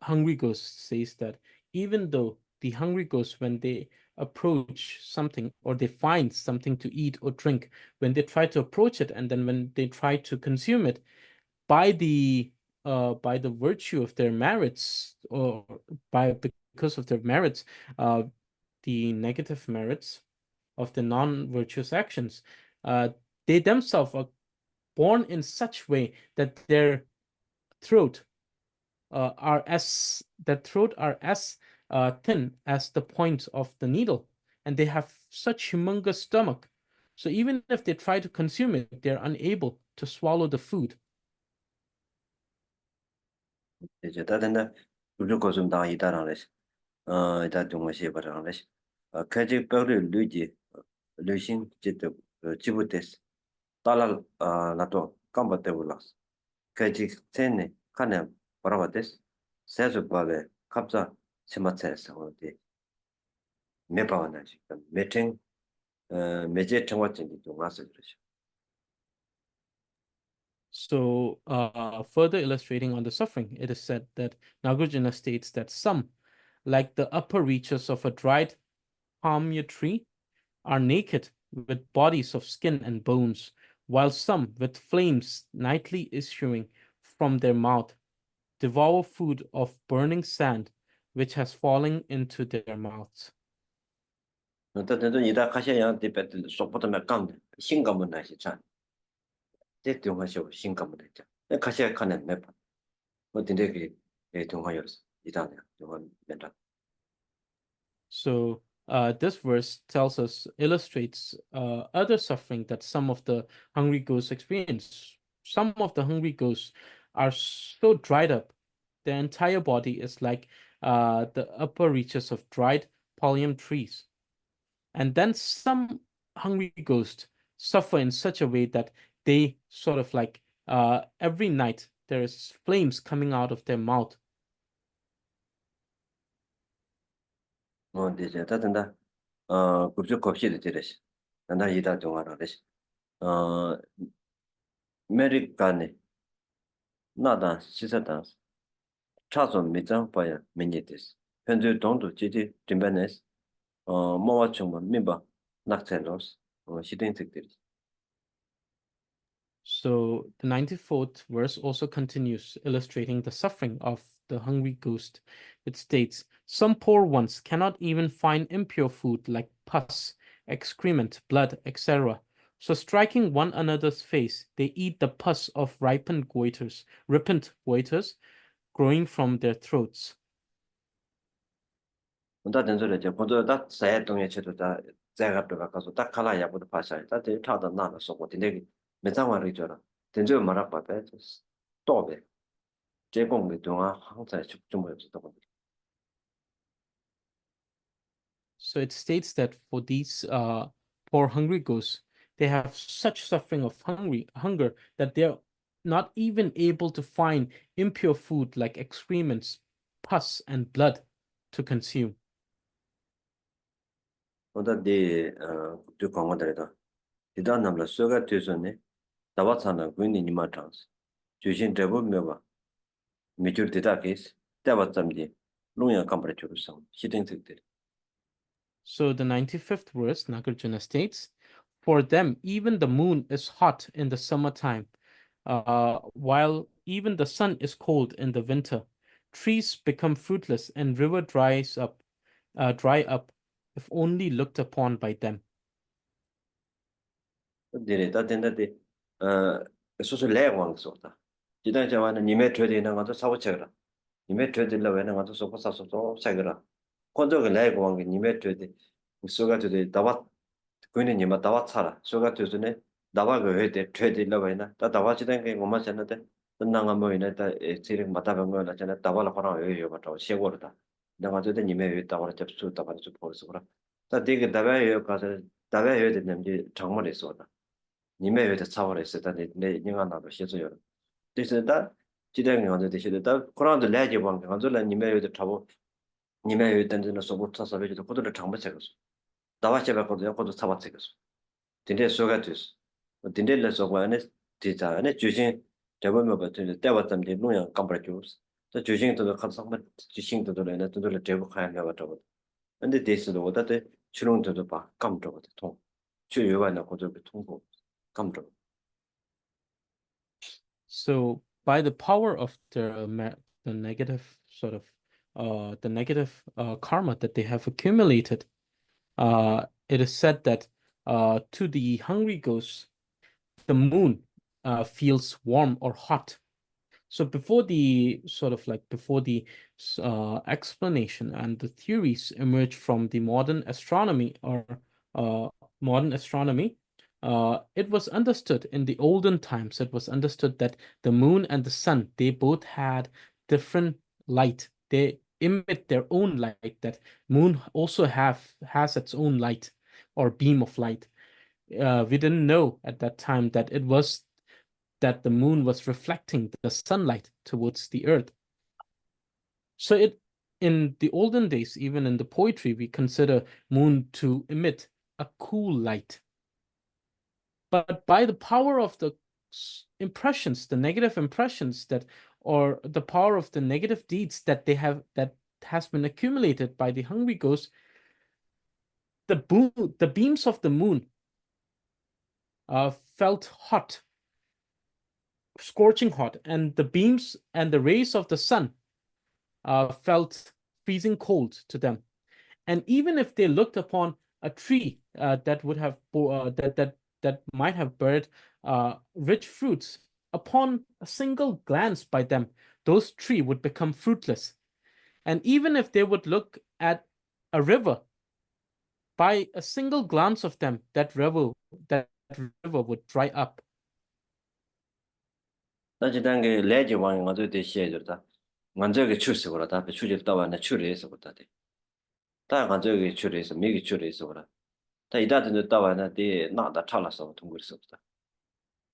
hungry ghost. Says that even though the hungry ghosts, when they approach something or they find something to eat or drink, when they try to approach it and then when they try to consume it, by the virtue of their merits, or because of their merits, uh, the negative merits of the non-virtuous actions, uh, they themselves are born in such way that their throat are as thin as the point of the needle, and they have such humongous stomach. So even if they try to consume it, they're unable to swallow the food. That and the glucose down Italis. 다 동시에 바라는 가지 뼈를 루신 지도 지부데스 달라 나도 깜바데불라스 가지 세네 칸에 바라바데스 세즈 바베 갑자 치마체스 어디 메바와나지 메팅 메제 청와진이 동아서 그러죠. So, further illustrating on the suffering, it is said that Nagarjuna states that some, like the upper reaches of a dried palmyra tree, are naked with bodies of skin and bones, while some, with flames nightly issuing from their mouth, devour food of burning sand which has fallen into their mouths. 어떤 이다 가셔야 디베트 속보다 몇 강데 신감은 나시 참 대통하셔 신감은 했죠. 가셔야 칸에 몇 뭐 딘데기 동화였어. 이다네. 동화 맨다. So this verse tells us, illustrates other suffering that some of the hungry ghosts experience. Some of the hungry ghosts are so dried up, their entire body is like the upper reaches of dried palm trees. And then some hungry ghosts suffer in such a way that they sort of like every night there is flames coming out of their mouth. 이제 다든다. 급주 급시도 되듯이. 난다 이다 동화로 되시. 어 메리카네 나다 시사다. 차좀 미장 봐야 미니티스. 현재 동도 지지 dimbanes 뭐와 좀 민바 낙셀로스 시den틱들. So the 94th verse also continues, illustrating the suffering of the hungry ghost. It states, some poor ones cannot even find impure food like pus, excrement, blood, etc. So striking one another's face, they eat the pus of ripened goiters growing from their throats. 다 된소리 이제 보도 다 사야 동에 쳐도 다 제가 또 가서 딱 하나야 보도 파샤 다 대타다 나는 속고 근데 매장화를 줘라 된저 말아 봐봐 또베 제공의 동안 항상 집중을 So it states that for these poor hungry ghosts, they have such suffering of hunger that they're not even able to find impure food like excrements, pus, and blood to consume. 어디 그 강원들에다 이단 남라 소가 되서네 다와사나 군이 니마탄스 주신 대부 메바 미줄 데이터베이스 대와점디 농야 컴프레처로서 시den틱들 So the 95th verse, Nagarjuna states, for them, even the moon is hot in the summertime, while even the sun is cold in the winter. Trees become fruitless and river dry up, if only looked upon by them. 디레다 된다데 소소 레왕 소다 지단 자와는 님의 트레이드 있는 것도 사고 쳐라 님의 트레이드를 왜는 것도 소고 사서도 사거라 콘도가 레왕 님의 트레이드 소가 되게 다와 그는 님아 다와 차라 소가 되서네 다와 그 해대 트레이드를 왜나 다 다와 지단 게 뭐만 쳤는데 끝나가 뭐이네 다 지금 맞다 본 거나 전에 다와라 거나 왜요 맞다 시고르다 내가 저때 님의 왜 다와라 접수 다와 좀 보여서 그래 다 되게 다와요 가서 다와요 되는지 정말 있어다 님의 외대 차원에서 내 인간 나도 시도요. 그래서 지대는 언제 되시다. 그런데 레지 방금 언제 님의 외대 차고 님의 외대는 소부 차서 외대도 그들을 장부 책었어. 나와 제가 거도 거도 사바 책었어. 근데 소가 됐어. 근데 레서 안에 디자 안에 주신 대부분 같은 때왔던 데 노양 컴프레처스. 저 주신도 컨석만 주신도 도래는 도를 대부 가야 가지고. 근데 데스도 어때 추롱도 봐. 감도 통. 주요한 것도 통보. 감도. So by the power of the negative sort of the negative karma that they have accumulated, it is said that to the hungry ghosts, the moon feels warm or hot. So before the explanation and the theories emerge from the modern astronomy or uh, modern astronomy, it was understood in the olden times. It was understood that the moon and the sun, they both had different light. emit their own light, that moon also has its own light or beam of light. We didn't know at that time that the moon was reflecting the sunlight towards the earth. So in the olden days, even in the poetry, we consider moon to emit a cool light. But by the power of the impressions, the negative impressions or the power of the negative deeds that has been accumulated by the hungry ghost, the beams of the moon felt hot, scorching hot, and the beams and the rays of the sun felt freezing cold to them. And even if they looked upon a tree that would have that might have beared rich fruits, upon a single glance by them, those tree would become fruitless. And even if they would look at a river, by a single glance of them, that river would dry up. 다시 단계 레지 왕이 가지고 대시해줬다. 먼저게 출석으로 다 추질 따와나 추리해서 보다대. 다 가지고 추리해서 미기 추리해서 그라. 다 이다든지 따와나 대 나다 차라서 통과했어 보다.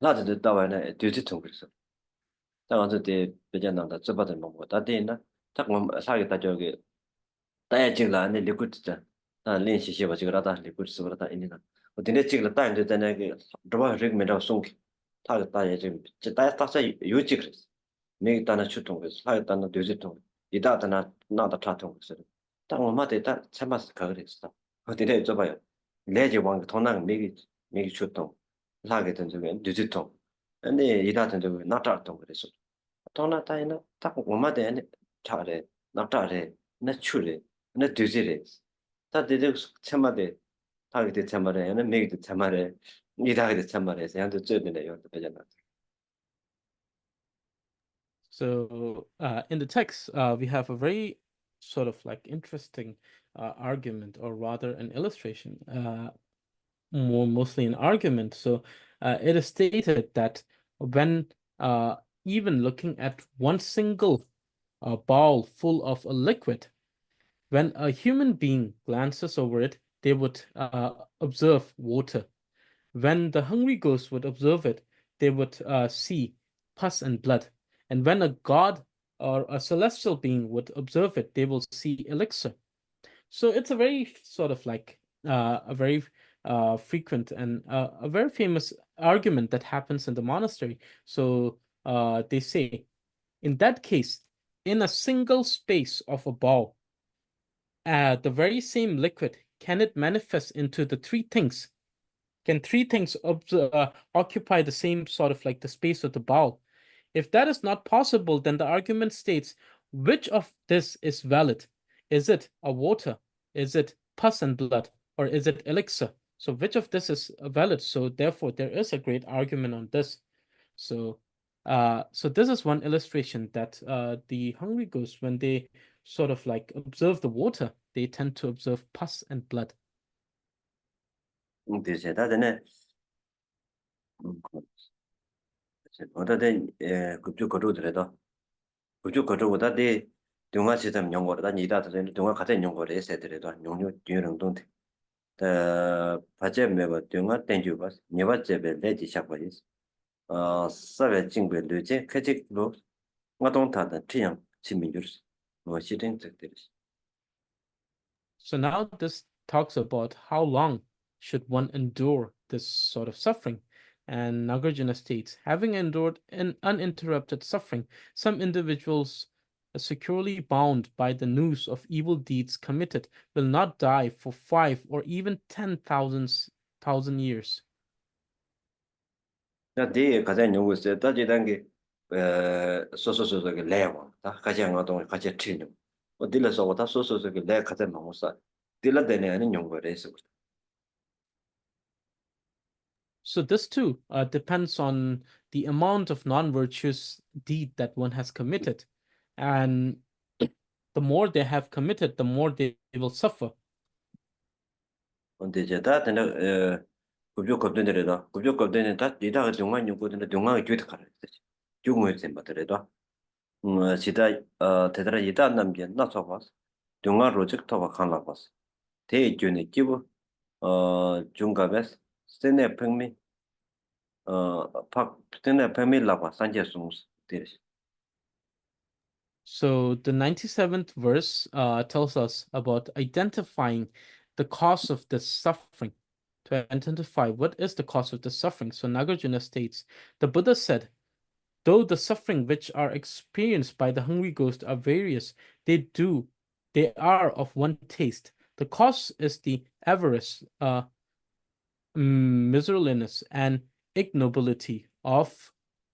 나든지 따와나 뒤지 통과했어. 다 가지고 대 배전한다. 접받은 뭐 다대나 딱 사기 저기 다야 찍라 안에 리쿠트자. 다練习 봐 지그라다 리쿠트 그러다 이니나. 어디네 찍라 다인데 되네 드바 릭메다 송기. 다 다야 지금 다 딱서 유지 그랬어. 내가 따나 추통 그래서 사야 따나 되지통 이다다나 나다 차통 그래서 딱 엄마한테 딱 참았어 그랬어. 어디래 줘 봐요. 레지 왕 돈랑 내기 추통 하게 된 적은 되지통. 근데 이다던 적은 나타통 그래서 돈나 따이나 딱 엄마한테 차래 나타래 나 추래 나 되지래. 다 되지 참아대 하게 돼 참아래 나 내기도 참아래 이다게 참아래서 한테 줘야 되네요. 되잖아. So in the text, we have a very sort of like interesting argument, or rather an illustration, mostly an argument. So it is stated that when even looking at one single bowl full of a liquid, when a human being glances over it, they would observe water. When the hungry ghost would observe it, they would see pus and blood. And when a god or a celestial being would observe it, they will see elixir. So it's a very sort of like a very frequent and a very famous argument that happens in the monastery. So they say, in that case, in a single space of a ball, the very same liquid, can it manifest into the three things? Can three things occupy the same sort of like the space of the bowel? If that is not possible, then the argument states, which of this is valid? Is it a water? Is it pus and blood? Or is it elixir? So which of this is valid? So therefore, there is a great argument on this. So so this is one illustration that the hungry ghosts, when they sort of like observe the water, they tend to observe pus and blood. 되지 다되네. 어다된 급주 거루더라도 급주 거루보다 대 동화 시스템 연구를 이다도 동화 같은 연구를 했어더라도 용료 유령동데 바제 매버 동화 땡주바 네바제베 레지 샤바리스 사베 징베 르제 캐직로 나동타다 티양 치민주스 뭐 시든 적들스. So now this talks about how long should one endure this sort of suffering. And Nagarjuna states, having endured an uninterrupted suffering, some individuals securely bound by the noose of evil deeds committed will not die for 5 or even 10,000 years. 나 가장 연구했어요. 따지 단계 소소소소게 레원 다 가장 어떤 같이 트는 어디라서 다 소소소게 레 가장 먹었어. 딜라데네 아닌 연구를 했어. So this too depends on the amount of non-virtuous deed that one has committed. And the more they have committed, the more they will suffer. 근데 이제 다 되는 급조 급된데라도 급조 급된데 다 이다가 정말 연구된데 정말 교육 가르쳐. 죽음을 셈 받더라도 지다 대단히 이다 남게 나서 봤어. 중앙 프로젝트가 칸라 봤어. 대준의 기부 중간에서 스테네 평미 박 스테네 평미라고 산제 송스 되지. So the 97th verse tells us about identifying the cause of the suffering. To identify what is the cause of the suffering. So Nagarjuna states, the Buddha said, though the suffering which are experienced by the hungry ghost are various, they are of one taste. The cause is the avarice, miserliness, and ignobility of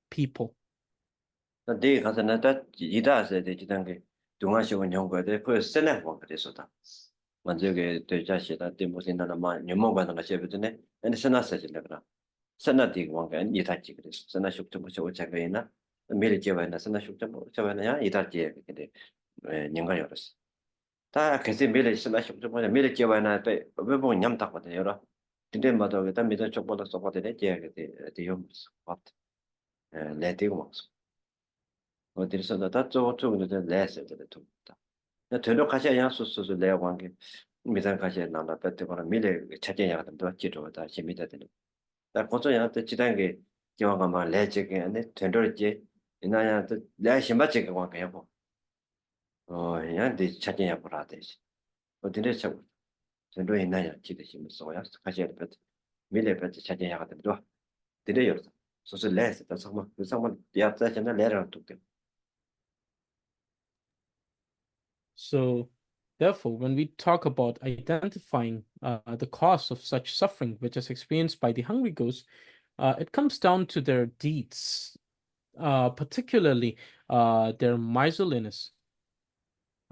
people. 네 가서는 다 이다서 되지 단계 중앙시원 연구에 그 세네 뭐 그래서다. 먼저 그 대자시다 데모신다나 마 녀모가는 것이 버드네. 근데 세나서지라 그라. 세나디 뭔가 이다지 그래서 세나 숙좀 뭐 저거이나 미리 제와나 세나 숙좀 뭐 저거냐 이다지 근데 년가 열었어. 다 그새 미리 세나 숙좀 뭐 미리 제와나 때 왜뭐 냠다거든 열어. 근데 마다 그다 미다 쪽보다 써봐도 제가 대용 맞. 레디고 막 어디서다 다 저쪽으로 내세요 또. 나 되려 가셔야 양수수수 내가 관계 미산 가셔야 나나 뺏거나 미래 찾아야 하던도 지도다 심이다 되는. 나 고조한테 지단게 기왕가 말 레지게 안에 된돌지 이나야한테 내가 심받지 그 관계 하고 얘한테 찾아야 보라 되지. 어디에 쳐 된돌 있나야 지도 심어서야 가셔야 뺏 미래 뺏 찾아야 하던도 되려요. 소소 레스 다 상마 그 상마 야자잖아 레랑 뚝대. So, therefore, when we talk about identifying the cause of such suffering, which is experienced by the hungry ghost, it comes down to their deeds, particularly their miserliness.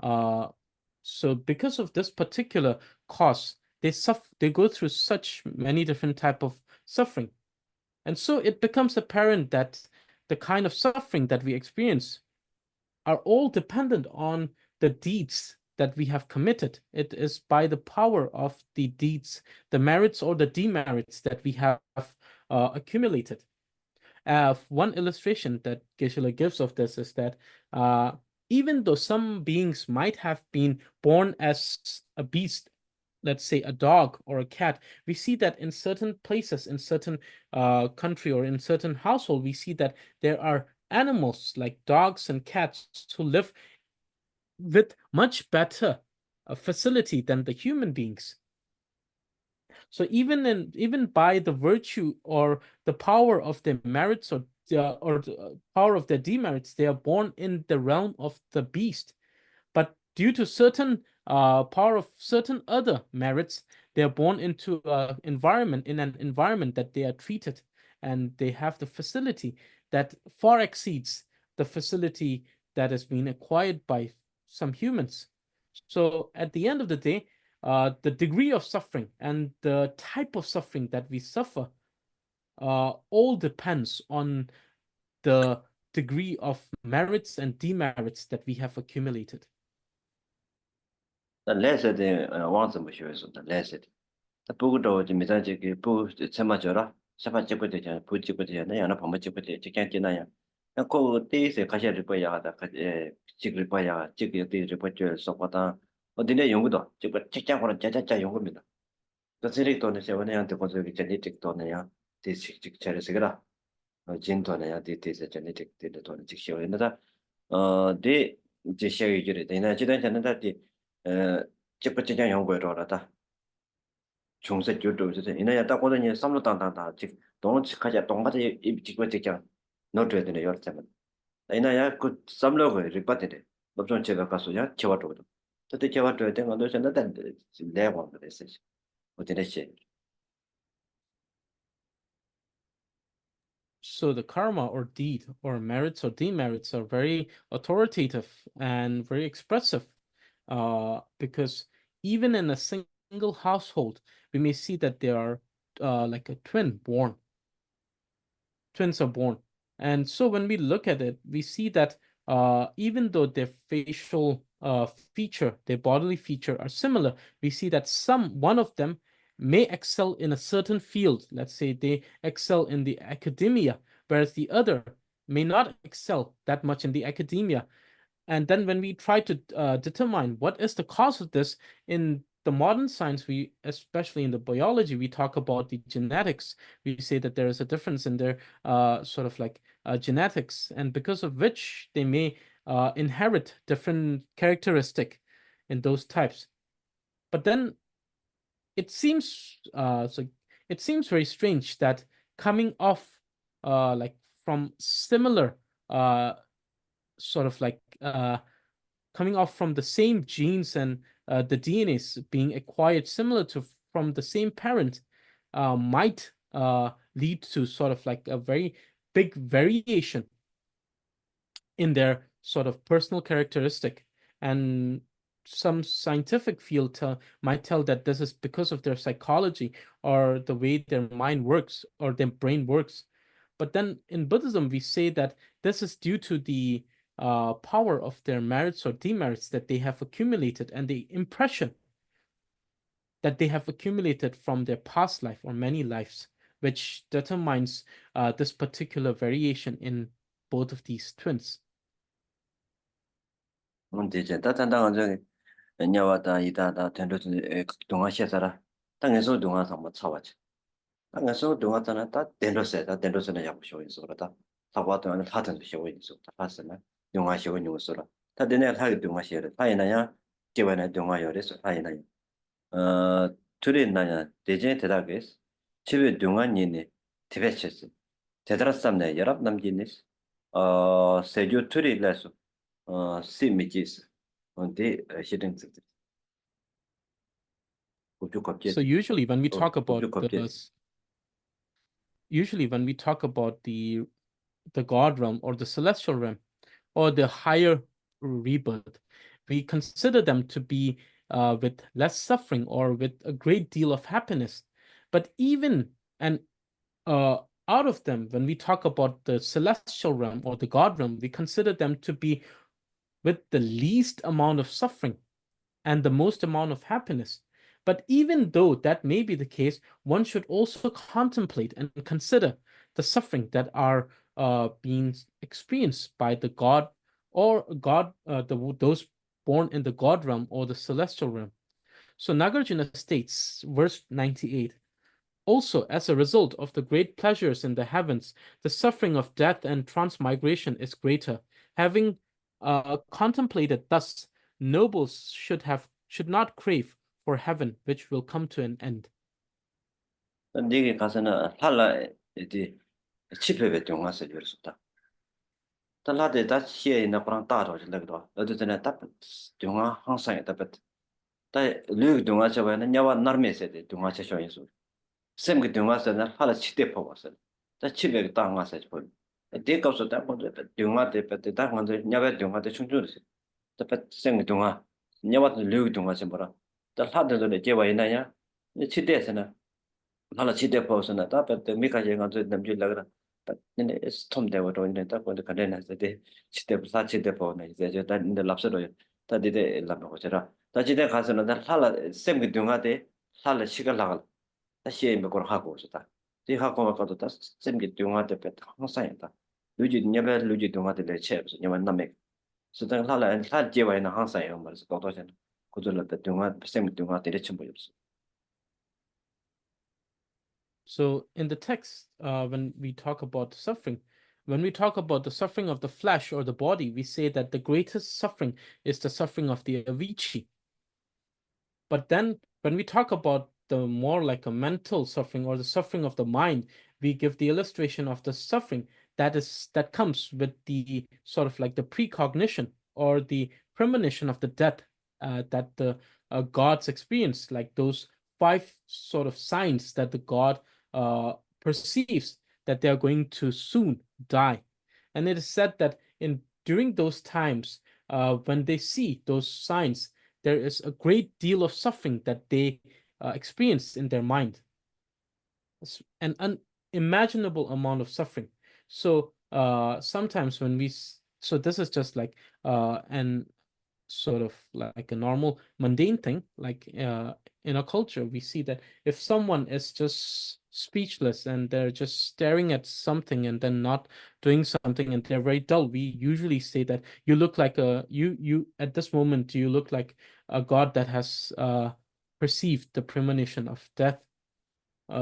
So, because of this particular cause, they go through such many different type of suffering, and so it becomes apparent that the kind of suffering that we experience are all dependent on the deeds that we have committed. It is by the power of the deeds, the merits or the demerits that we have accumulated. One illustration that Geshe gives of this is that even though some beings might have been born as a beast, let's say a dog or a cat, we see that in certain places, in certain country or in certain household, we see that there are animals like dogs and cats who live with much better facility than the human beings. So even by the virtue or the power of their merits or the power of their demerits, they are born in the realm of the beast. But due to certain power of certain other merits, they are born into in an environment that they are treated, and they have the facility that far exceeds the facility that has been acquired by some humans. So at the end of the day, the degree of suffering and the type of suffering that we suffer all depends on the degree of merits and demerits that we have accumulated. 나 레세데 왕스 뭐 쉬어서 레세데. 다 보고도 좀 미사지게 보 참아줘라. 샤바 찍고 되잖아. 보 찍고 되잖아. 야나 범 찍고 되 찍게 되나야. 그 때에서 가셔야 될 거야. 하다 찍을 거야. 찍게 되를 버텨 서거다. 어디에 연구도 찍고 책장으로 짜짜짜 연구입니다. 그 세력도는 세원한테 고소기 제네틱 돈이야. 디식 차례스그라. 진도는 디디세 제네틱 디도는 직시원이다. 데 이제 시작이 저래. 내가 지난 전에 다디 찍고 찍장 연구를 하다. 중세 교도에서 이나야 딱 거든요. 삼로 땅땅다. 즉 동치 가자 동바지 이 찍고 찍장 넣어줘야 되네. 여러 때만. 이나야 그 삼로그 리파트데. 법전 제가 가서야 제와도. 그때 제와도 된 건도 전에 내가 그랬어요. 어디에 시 So the karma or deed or merits or demerits are very authoritative and very expressive, because even in a single household, we may see that there are like a twin born. Twins are born. And so when we look at it, we see that even though their facial feature, their bodily feature are similar, we see that one of them may excel in a certain field. Let's say they excel in the academia, whereas the other may not excel that much in the academia. And then when we try to determine what is the cause of this in the modern science, we, especially in the biology, we talk about the genetics. We say that there is a difference in their sort of like genetics, and because of which they may inherit different characteristic in those types. But then it seems it seems very strange that coming off like from similar sort of like coming off from the same genes and the DNAs being acquired similar to from the same parent might lead to sort of like a very big variation in their sort of personal characteristic. And some scientific field might tell that this is because of their psychology or the way their mind works or their brain works. But then in Buddhism, we say that this is due to the power of their merits or demerits that they have accumulated and the impression that they have accumulated from their past life or many lives, which determines this particular variation in both of these twins. 문제제 따탄당한 저기 냐와다 이다다 텐도스 동아시아사라 땅에서 동아서 뭐 차와지 땅에서 동아잖아 다 텐도스다 텐도스는 약부쇼 있어라 사과도 안 하던 쇼 있어 봤으나 동아시아 뉴스라 다 되네 하게 동아시아를 파이나야 개원의 동아열에서 파이나 둘이 나냐 대제 대답에서 집에 동안이네 티베체스 대다랐삼네 여러 남기니스 세교 둘이라서 시미지스 onde shitting So usually when we talk about the God realm or the celestial realm or the higher rebirth, we consider them to be with less suffering or with a great deal of happiness. But even and out of them, when we talk about the celestial realm or the God realm, we consider them to be with the least amount of suffering and the most amount of happiness. But even though that may be the case, one should also contemplate and consider the suffering that are being experienced by the God or those born in the God realm or the celestial realm. So Nagarjuna states, verse 98, also, as a result of the great pleasures in the heavens, the suffering of death and transmigration is greater. Having contemplated thus, nobles should not crave for heaven, which will come to an end. 네게 가서는 할라 이제 집에 동화서 열었다. 달라데 다 시에 나 그런 따로 저기도 어디서나 딱 동화 항상 있다 በት. 다 류 동화 저번에 냐와 나르메세 동화 저쇼인소. 샘게 동화서는 할라 치대 퍼왔어. 다 집에 땅화서 볼. 대가서 다 먼저 동화 때때 다 먼저 냐와 동화 때 충분히. 다 샘게 동화 냐와 류 동화 좀 봐라. 다 하들도 제와 있나냐? 치대서나 hala chite posna ta pe te mika je nganzo namji lagra ta ne stom de wo ne ta ko de kade na se de chite sa chite po ne je ta ne lapsa ro ta de de la ko jara ta chite khaso na hala sem gi dunga de hala shiga la ta she me ko ha ko ta ti ha ko ko ta sem gi dunga de pe ta ho sa ya ta lu ji ne be lu ji dunga de le che so ne man na me so ta hala hala je wa na ha sa ya ma so to chen ko zo la pe dunga sem gi dunga de le chen bo yo. So in the text, when we talk about suffering, when we talk about the suffering of the flesh or the body, we say that the greatest suffering is the suffering of the Avicii. But then when we talk about the more like a mental suffering or the suffering of the mind, we give the illustration of the suffering that comes with the sort of like the precognition or the premonition of the death that the gods experience, like those five sort of signs that the god perceives that they are going to soon die. And it is said that in during those times, when they see those signs, there is a great deal of suffering that they experience in their mind. It's an unimaginable amount of suffering. So sometimes when so this is just like an sort of like a normal mundane thing, like in our culture, we see that if someone is just speechless and they're just staring at something and then not doing something and they're very dull, we usually say that you look like you at this moment you look like a god that has perceived the premonition of death.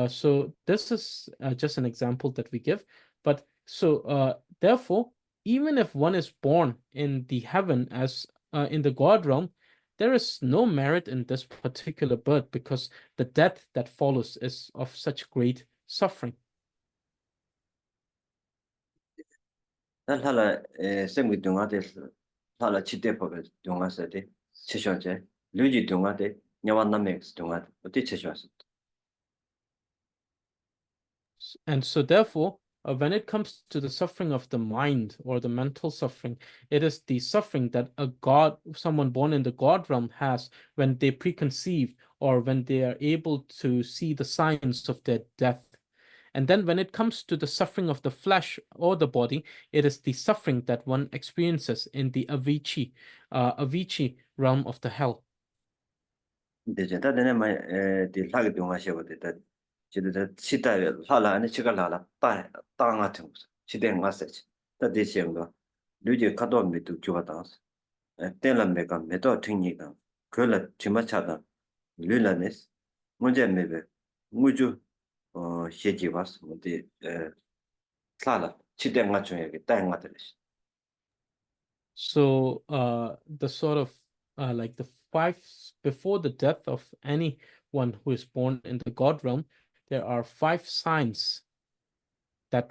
So this is just an example that we give. But so therefore, even if one is born in the heaven as in the God realm, there is no merit in this particular birth because the death that follows is of such great suffering. hala sem gi dunga de hala chite pobe dunga sa de chishon che luji dunga de nyawa namex dunga de chishon. And so, therefore, when it comes to the suffering of the mind or the mental suffering, it is the suffering that someone born in the God realm has when they preconceive or when they are able to see the signs of their death. And then when it comes to the suffering of the flesh or the body, it is the suffering that one experiences in the Avicii realm of the hell. Deje ta dene ma di lag dunga shebo de ta chide ta chita hala ani chiga hala ta nga chung chide nga se ta de shem ga luji ka do me tu chu ta ten la me ka me to thing ni ka ko la chima cha da lu la nes mo je me be mu ju she ji was mo de hala chide nga chung ye ta nga de. So the sort of like the before the death of anyone who is born in the God realm, there are 5 signs that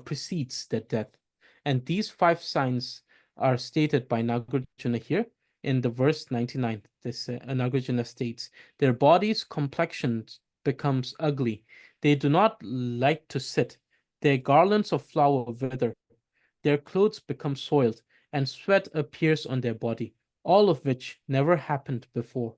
precedes their death. And these 5 signs are stated by Nagarjuna here in the verse 99. This Nagarjuna states, their bodies' complexions becomes ugly. They do not like to sit. Their garlands of flower wither. Their clothes become soiled, and sweat appears on their body, all of which never happened before.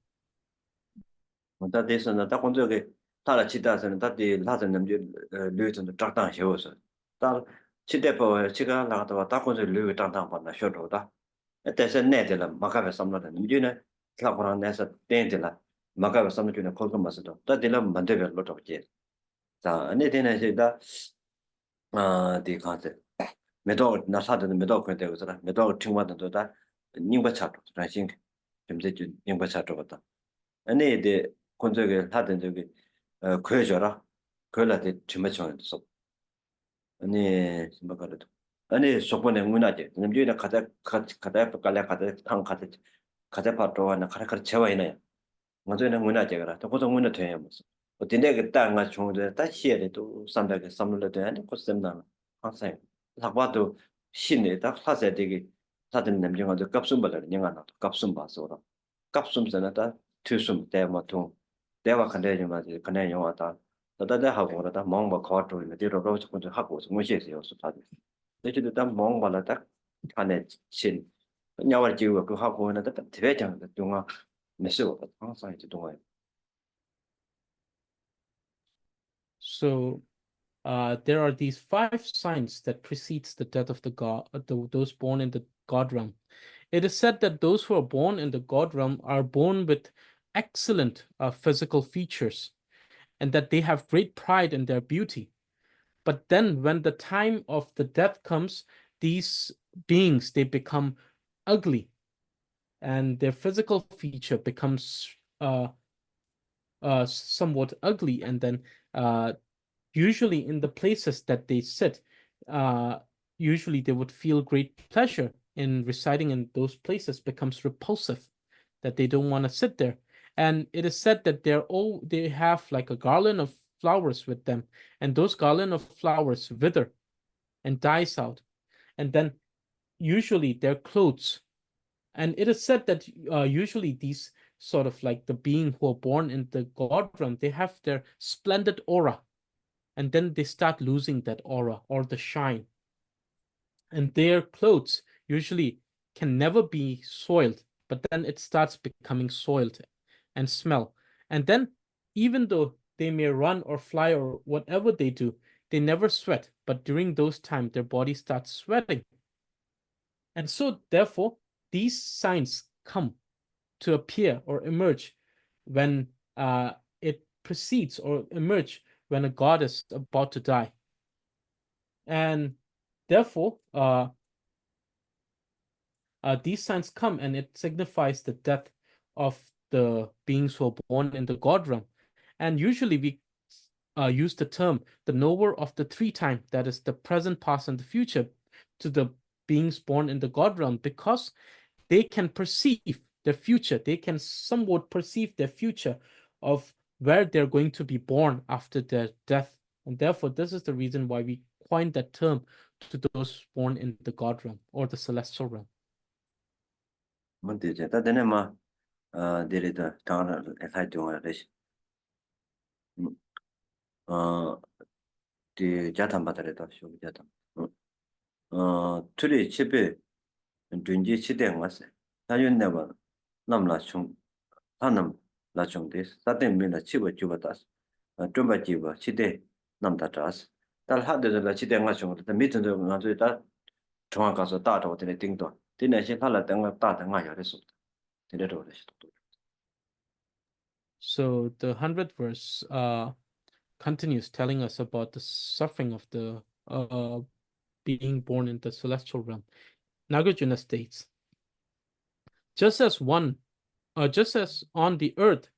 다 대선은 다 건조게 타라 치다서는 다디 라전 남주 류전 작당 해워서 다 치대버 치가 나가다 다 건조 류 작당 받나 쇼도다 대선 내들라 마카베 삼나다 남주네 클라고랑 내서 땡들라 마카베 삼나주네 콜금 마서도 다 딜라 만데베 로토게 자 안에 되는 이제다 디카세 메도 나사드는 메도 그때 그잖아 메도 팅와도 다 닝바 차도 라싱 좀제 닝바 차도 같다 아니 이제 건조게 하던 저기 그여줘라 그걸한테 주매청했어 아니 뭐가래도 아니 속번에 문화재 남주이나 가자 깔래 가자 탕 가자 파도 하나 가라 채워 있나요 먼저는 문화재가 또 고정 문화 돼야 무슨 어딘데 그 땅가 중에 다 시에도 삼백에 삼물로 되는 코스템나 항상 사과도 신에 다 하세 되게 다들 남정아도 값좀 받을 영화나 값좀 봐서라 값좀 전에다 투숨 대마통 대화 간대지 맞지 그냥 영화다 너다다 하고 그러다 멍뭐 거도 있는 뒤로 조금 하고 좀 무시해요 수다들 내지도 다 멍발라다 안에 신 냐월 지우고 그 하고 있는 다 대장 동안 메시고 항상 이제 동안. So there are these 5 signs that precedes the death of those born in the God realm. It is said that those who are born in the God realm are born with excellent physical features and that they have great pride in their beauty. But then when the time of the death comes, these beings, they become ugly and their physical feature becomes somewhat ugly. And then usually in the places that they sit, usually they would feel great pleasure in residing in those places becomes repulsive, that they don't want to sit there. And it is said that they have like a garland of flowers with them, and those garland of flowers wither and dies out. And then usually their clothes, and it is said that usually these sort of like the being who are born in the God realm, they have their splendid aura, and then they start losing that aura or the shine. And their clothes usually can never be soiled, but then it starts becoming soiled and smell. And then even though they may run or fly or whatever they do, they never sweat, but during those times their body starts sweating. And so therefore these signs come to appear or emerge when it precedes or emerge when a god is about to die. And therefore, these signs come and it signifies the death of the beings who are born in the God realm. And usually we use the term the knower of the three time, that is the present, past, and the future, to the beings born in the God realm, because they can perceive their future. They can somewhat perceive their future of where they're going to be born after their death. And therefore, this is the reason why we coined that term to those born in the God realm or the celestial realm. 문제제 다데네마 데리다 타나 에카이동아레시 어 디 자탄 바다레다 쇼 자탄 트리 집에 든지 치대한 것에 다윤네바 남라충 하남 라충데스 사데미나 치버 주바다스 좀 치대 남다다스 달 하데들 치대 가충 더 미튼도 나도다 정확가서 따도 되네 띵도 디네시 팔라 땡가 따다 가야레스 디네도 So the 100th verse continues telling us about the suffering of the being born in the celestial realm. Nagarjuna states, just as on the earth,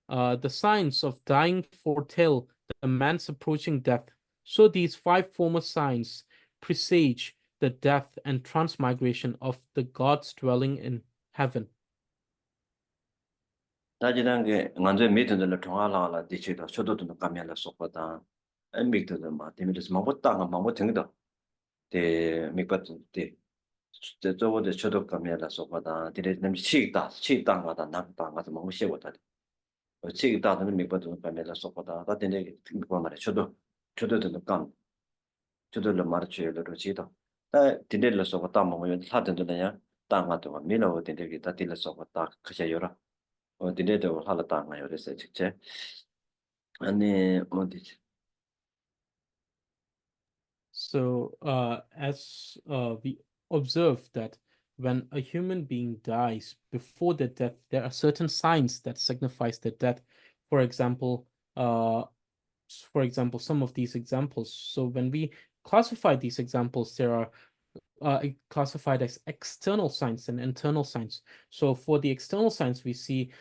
the signs of dying foretell the man's approaching death, so these five former signs presage the death and transmigration of the gods dwelling in heaven. 다지단게 먼저 미든들 통화라라 디치도 저도도 감면을 쏟거다 엠빅도 막 데미스 막었다가 막못 등다 데 미ပတ်데 저거도 저도 감면을 쏟거다 디레 냄지 치익다 나빠가서 막 무시하고다 치익다는 미ပတ်도 감면을 쏟거다 다데네 뭐 말해 저도도 감 저도를 말쳐요로 지도 다 디레를 쏟거다 뭐요 하든들냐 땅가도 밀어 데데기 다 디레 쏟거다 그셔요라 디레도 할았다가 요래서 직접 아니 어디지 So, as we observe that when a human being dies before their death, there are certain signs that signifies their death. For example, some of these examples. So when we classify these examples, there are classified as external signs and internal signs. So for the external signs, we see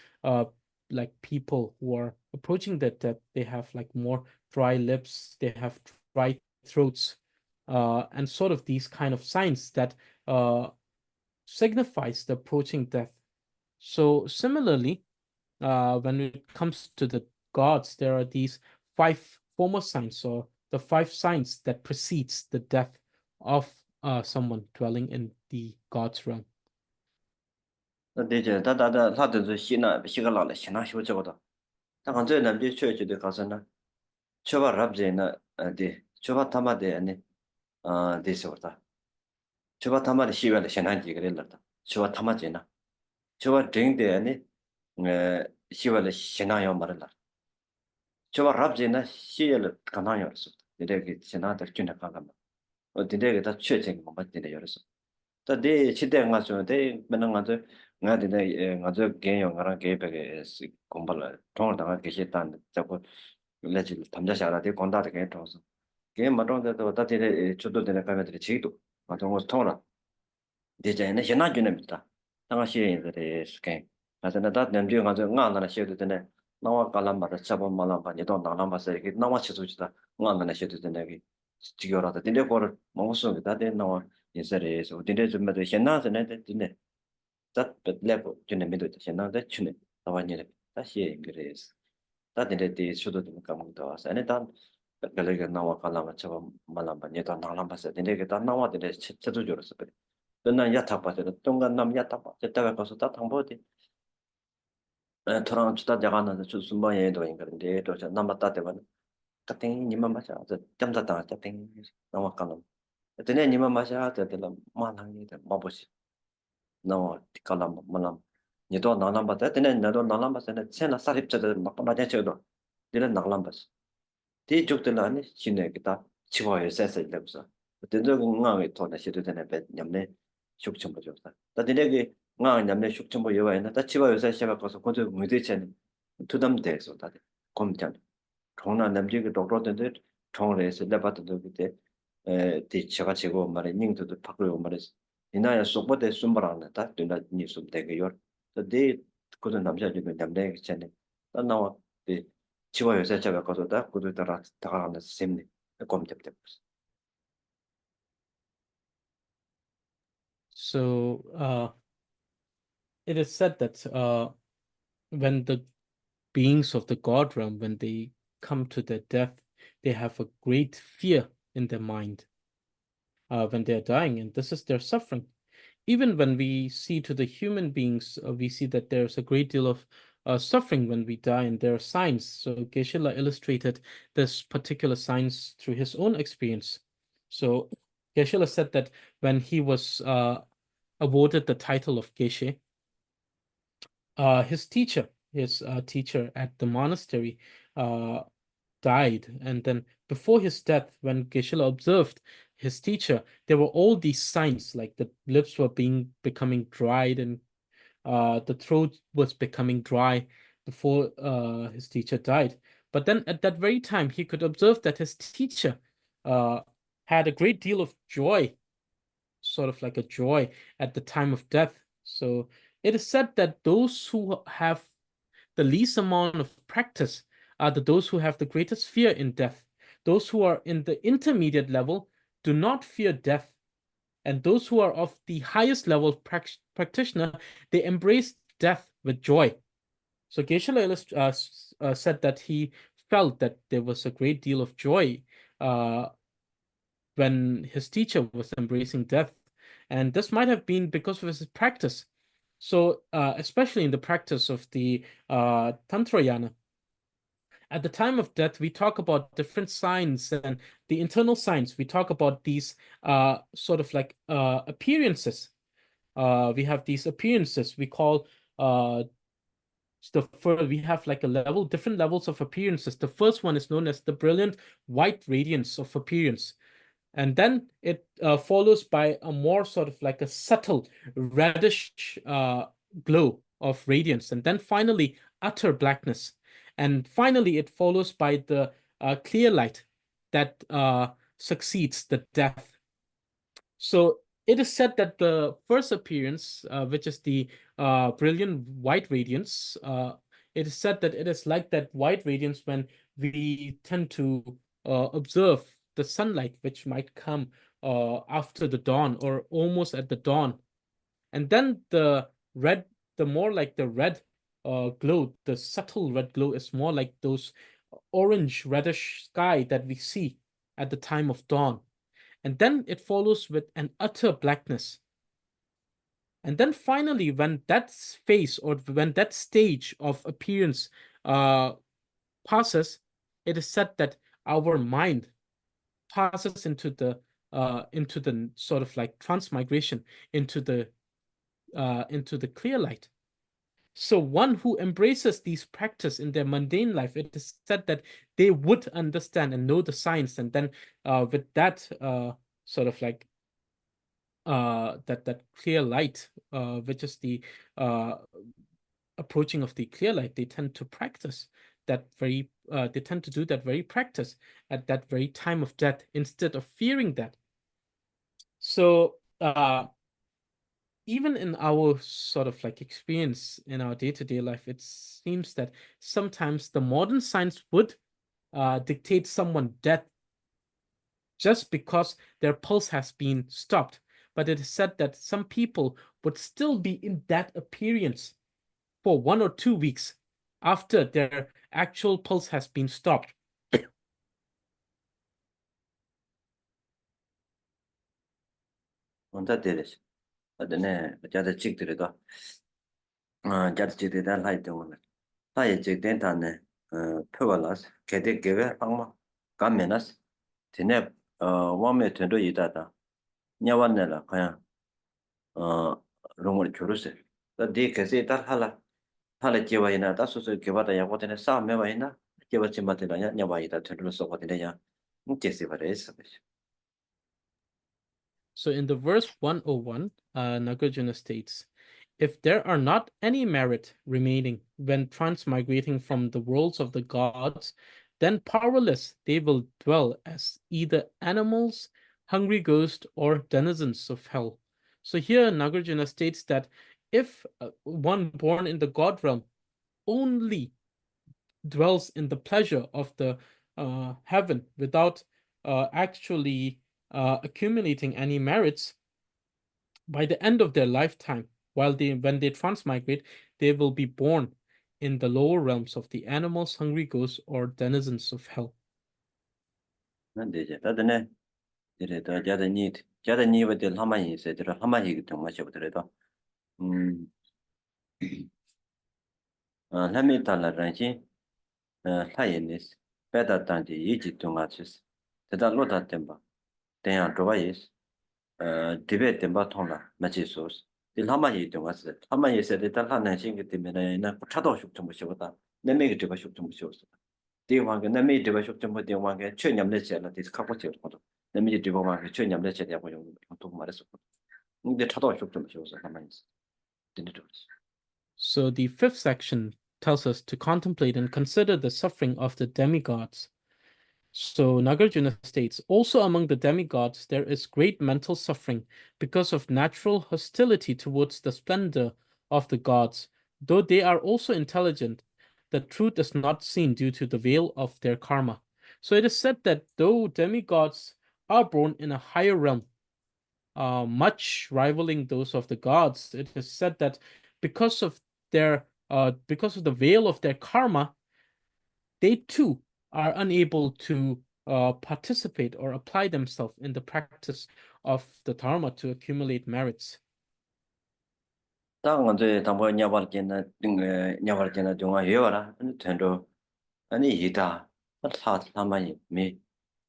like people who are approaching their death, they have like more dry lips, they have dry throats, and sort of these kind of signs that signifies the approaching death. So similarly, when it comes to the gods, there are these five former signs, or the five signs that precedes the death of someone dwelling in the God's realm. 이제 다다다 다들 시가 나래 신나 쇼저거다 다 간제 남지 쳐야지 가서나 쳐봐 랍제나 어디 쳐봐 타마데 아니 데서다 쳐봐 타마데 시외에 신한지 그랬다 쳐봐 타마제나 쳐봐 딩데 아니 시외에 신나요 말을 쳐봐 랍제나 시에를 가나요서 이렇게 신나다 준다 가가 어디에 다 쳐진 거 맞는데 열었어 데 치대 가서 데 맨날 가서 나한테 가서 개요 가랑 개백에 공부를 통을 당할 게 싫다는 자꾸 레지 담자샤라 데 건다데 개 통서 개 맞던데도 다들 저도 되는 카메라들이 지도 맞던 거 통라 디자인에 신나 주는다 당시에들의 스캔 맞아 나 냄지 가서 나나 쉬어도 되네 나와 깔람바다 잡아 말람바 니도 나나마서 이렇게 나와 쳐주다 나나 쉬어도 되네 지겨라다 근데 거를 먹었어 다들 나와 예서에서 근데 좀 매도 신나서네 근데 that level 주네 매도 신나데 주네 나와니래 다시 그래서 다들 때 수도 좀 감도 와서 아니 단 그래가 나와 깔람바 잡아 말람바 니도 나나마서 근데 그다 나와들 쳐줘 줄었어 그래 나 야타빠서 동간 남 야타빠 제때가 가서 다 당보디 토랑 주다 자가는 주 숨바에도 인가인데 또 남았다 때만 같은 님만 마셔 저 점자다 같은 나와 가는 근데 님만 마셔 때들 만한게 마보시 나와 깔람 말람 니도 나남 봤다 근데 나도 나남 봤는데 세나 사립자들 막 맞아 쳐도 니는 나람 봤어 뒤쪽들 아니 신내 기타 치와에 세서 이래서 근데 저 응앙에 돈에 시도 되네 배 냠네 숙청 보죠 다 근데 nga nyamne shuk chimbo yewa ina ta chiba yosa shaba koso konto muide chen tudam deso tade kom chan chongna namje ge dokro tende chong re se lepa tende bite di chiga chigo mare ning tudu pakro mare ina ya sokbo de sumbarang na ta duna ni sum de ge yor ta de kodo namja de namne ge chen ta nawa de chiba yosa shaba koso da kodo tara ta na semne kom tep tep. So it is said that when the beings of the God realm, when they come to their death, they have a great fear in their mind when they're dying, and this is their suffering. Even when we see to the human beings, we see that there's a great deal of suffering when we die, and there are signs. So Geshe illustrated this particular signs through his own experience. So Geshe said that when he was awarded the title of Geshe, his teacher at the monastery, uh, died. And then before his death, when Geshe observed his teacher, there were all these signs, like the lips were becoming dried, and the throat was becoming dry before his teacher died. But then at that very time, he could observe that his teacher uh, had a great deal of joy, sort of like a joy at the time of death. So it is said that those who have the least amount of practice are those who have the greatest fear in death. Those who are in the intermediate level do not fear death. And those who are of the highest level of practitioner, they embrace death with joy. So Geshe said that he felt that there was a great deal of joy uh, when his teacher was embracing death. And this might have been because of his practice. So, especially in the practice of the Tantrayana, at the time of death, we talk about different signs and the internal signs. We talk about these sort of like appearances. We have these appearances. We call we have like a level, different levels of appearances. The first one is known as the brilliant white radiance of appearance. And then it follows by a more sort of like a subtle reddish glow of radiance. And then finally, utter blackness. And finally, it follows by the clear light that succeeds the death. So it is said that the first appearance, which is the brilliant white radiance, it is said that it is like that white radiance when we tend to observe the sunlight, which might come after the dawn or almost at the dawn. And then the more like the red glow, the subtle red glow is more like those orange reddish sky that we see at the time of dawn. And then it follows with an utter blackness. And then finally, when that phase or when that stage of appearance uh, passes, it is said that our mind passes into the sort of like transmigration into the clear light. So one who embraces these practice in their mundane life, it is said that they would understand and know the science, and then with that sort of like that clear light, which is the uh, approaching of the clear light, they tend to practice they tend to do that very practice at that very time of death instead of fearing that. So even in our sort of like experience in our day-to-day life, it seems that sometimes the modern science would dictate someone death just because their pulse has been stopped. But it is said that some people would still be in that appearance for 1 or 2 weeks after their actual pulse has been stopped. onda deles adene jada chikdredo jada chikdeda laite wona taye chikden tane pyogalas kede geve angma kamenas tine wame tendo yidada nyawanela kaya rongol churuse da de kese tar hala jewa ina da susu gebada ya wotene sa mewa ina jewa chimatela ya nyawa ida tendo so wotene ya mutese bares. So in the verse 101, Nagarjuna states, if there are not any merit remaining when transmigrating from the worlds of the gods, then powerless they will dwell as either animals, hungry ghosts, or denizens of hell. So here Nagarjuna states that if one born in the god realm only dwells in the pleasure of the heaven without actually accumulating any merits, by the end of their lifetime, when they transmigrate, they will be born in the lower realms of the animals, hungry ghosts, or denizens of hell. Let me tell you, Lioness, better than the Egypt to matches. The lot at temper. They are device, debate them batona, machisos. The Lama to us. Hama said the Talana sing it in a potato shook to Mushota. They make it to Bashuk to Mushos. They want to make the Bashuk to Mudiwanga, Chunyam Lecture at this couple of photo. Let me do one Chunyam Lecture to Maris. The Tato shook to Mushos. Didn't do it. So the fifth section tells us to contemplate and consider the suffering of the demigods. So Nagarjuna states, also among the demigods there is great mental suffering because of natural hostility towards the splendor of the gods. Though they are also intelligent, the truth is not seen due to the veil of their karma. So it is said that though demigods are born in a higher realm, much rivaling those of the gods, it is said that because of because of the veil of their karma, they too are unable to participate or apply themselves in the practice of the dharma to accumulate merits. 당원들 담보 냐발게나 냐발게나 동아 예와라 텐도 아니 이다 사마이 미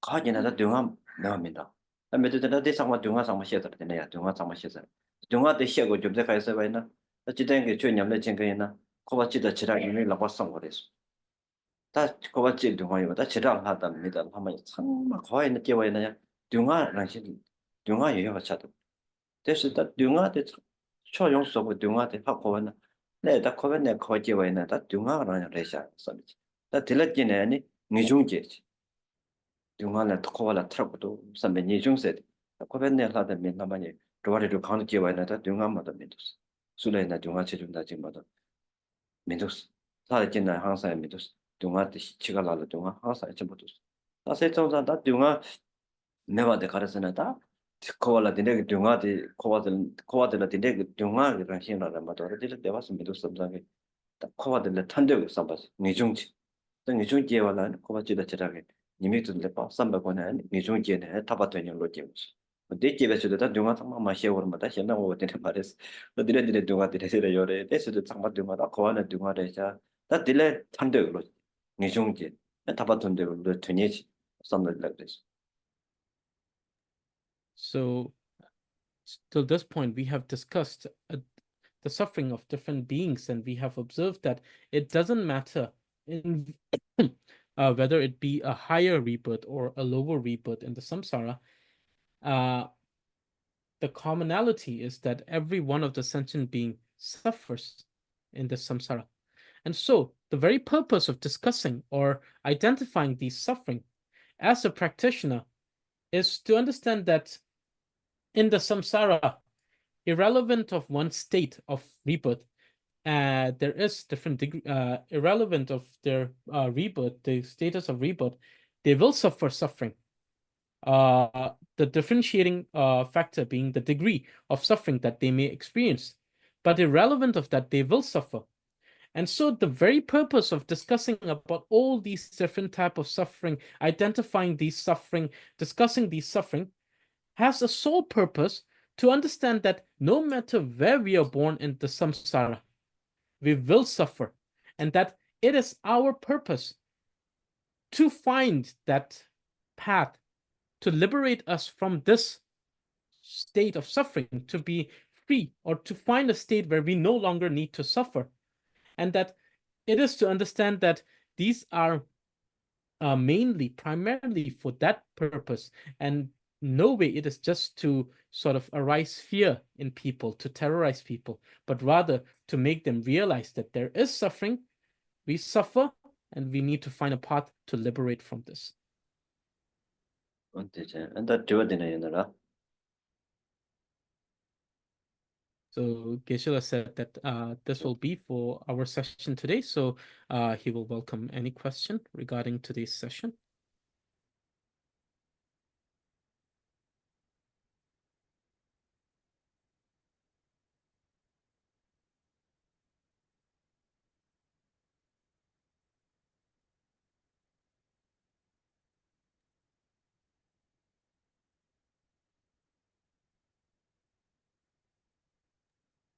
가지나다 동아 나옵니다 아메드다 대상마 동아 상마 시에다네 동아 상마 시에다 동아 대시고 좀 대가서 봐이나 어찌된 게 죄냠내 챙겨이나 코바치다 지라 이미 라바상 거래서 다 코바치 동아요 다 지라 하답니다 한번 정말 거의 늦게 와이나야 동아랑 시 동아 예와 차도 됐다 동아데 초용 서버 동아데 하고는 내가 코벤에 거기 와이나 다 동아라는 레샤 서비스 다 들렸기네 아니 니중제 동아나 토코발라 트럭도 선배 니중세 코벤에 하다 민나만이 도와리로 가는 게 와이나 다 동아마다 민도스 술에나 동아 체준다 지마다 민도스 살았기나 항상 민도스 동아데 시치가 나를 동아 항상 전부도스 다 세정자 다 동아 네바데 가르스나다 코발라 딘데 동아데 코바들라 딘데 동아랑 신나라 마도르 딜 데바스 민도스 섬상에 코바들라 탄데 삼바스 니중지 니중지에와라 코바지다 지라게 니미들레 바 삼바고나 니중지에 타바토니 로지무스 데케베스도 다 동아 상마 마시오르마다 신나 오데네 마레스 디레 동아 디레세레 요레 데스도 상마 동아다 코바나 동아레자 다 딜레 탄데 로 니중지 타바톤데 로 트니지 삼들레스. So, till this point, we have discussed the suffering of different beings, and we have observed that it doesn't matter in whether it be a higher rebirth or a lower rebirth in the samsara. The commonality is that every one of the sentient being suffers in the samsara. And so, the very purpose of discussing or identifying these suffering as a practitioner is to understand that in the samsara, irrelevant of one state of rebirth, there is different degree, irrelevant of their rebirth, the status of rebirth, they will suffer suffering. The differentiating factor being the degree of suffering that they may experience, but irrelevant of that, they will suffer. And so the very purpose of discussing about all these different type of suffering, identifying these suffering, discussing these suffering, has a sole purpose to understand that no matter where we are born in the samsara, we will suffer, and that it is our purpose to find that path to liberate us from this state of suffering, to be free, or to find a state where we no longer need to suffer. And that it is to understand that these are primarily for that purpose, and no way it is just to sort of arise fear in people, to terrorize people, but rather to make them realize that there is suffering, we suffer, and we need to find a path to liberate from this. And that do So Geshe said that this will be for our session today. So he will welcome any question regarding today's session.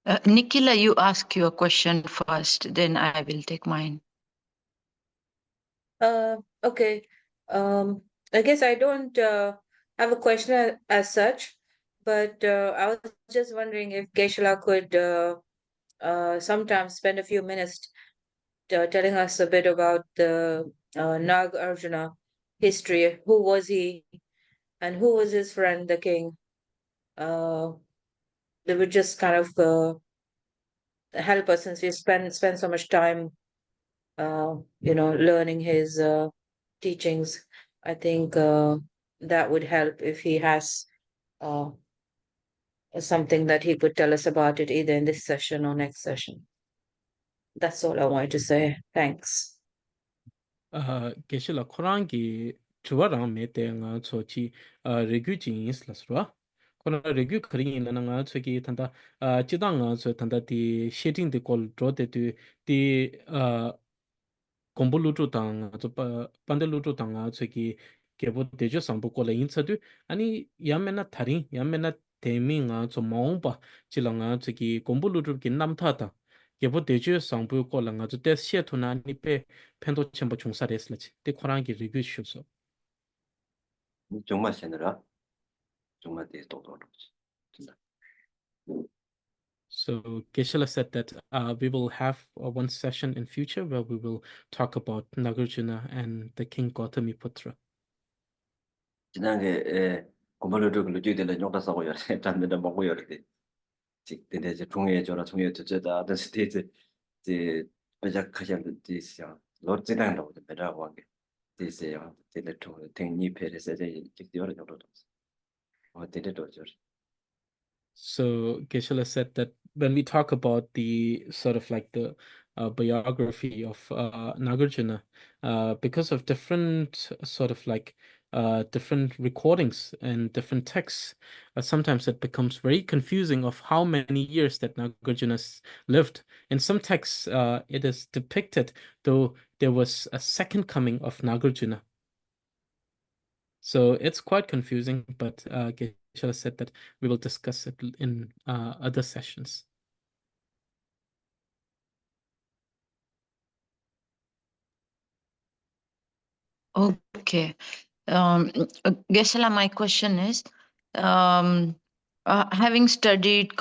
Nikila, you ask your question first, then I will take mine. Okay. I guess I don't have a question as such, but I was just wondering if Geshe could sometimes spend a few minutes telling us a bit about the Nagarjuna history. Who was he, and who was his friend, the king? They would just kind of help us since we spend so much time, learning his teachings. I think that would help if he has uh, something that he could tell us about it either in this session or next session. That's all I wanted to say. Thanks. Geshe la Korangi chuwarang me te nga chochi regyu jing is la surwa. Kona regyu kari ina nga choki tanda chidang nga cho tanda di sheting di kol dro de tu di gombo lutu tang nga cho pande lutu tang nga choki kebo dejo sangpo kola insa tu ani yamena tharing yamena temi nga cho maungpa chila nga choki gombo lutu ki namta ta kebo dejo sangpo kola nga cho des she tu na ni pe 펜도 첨부 중사됐을지 때 코랑기 리뷰 쇼서 정말 세느라 정말 대도도록 진짜. So Geshe said that we will have one session in future where we will talk about Nagarjuna and the King Gautami Putra. 지난게 고말로도 루지들 용다사고 요 담는다 먹고 요르데 근데 이제 중요해져라 중요해져다 어떤 스테이지 이제 배작하셔도 되시죠 로지단도 배라고 한게 되세요 되게 또 등이 페르세 이제 여러 정도 되게 또 So Geshe said that when we talk about the sort of like the biography of Nagarjuna, because of different sort of like different recordings and different texts, sometimes it becomes very confusing of how many years that Nagarjuna lived. In some texts, it is depicted though there was a second coming of Nagarjuna. So it's quite confusing, but Geshe said that we will discuss it in other sessions. Okay. Gesala, my question is, having studied,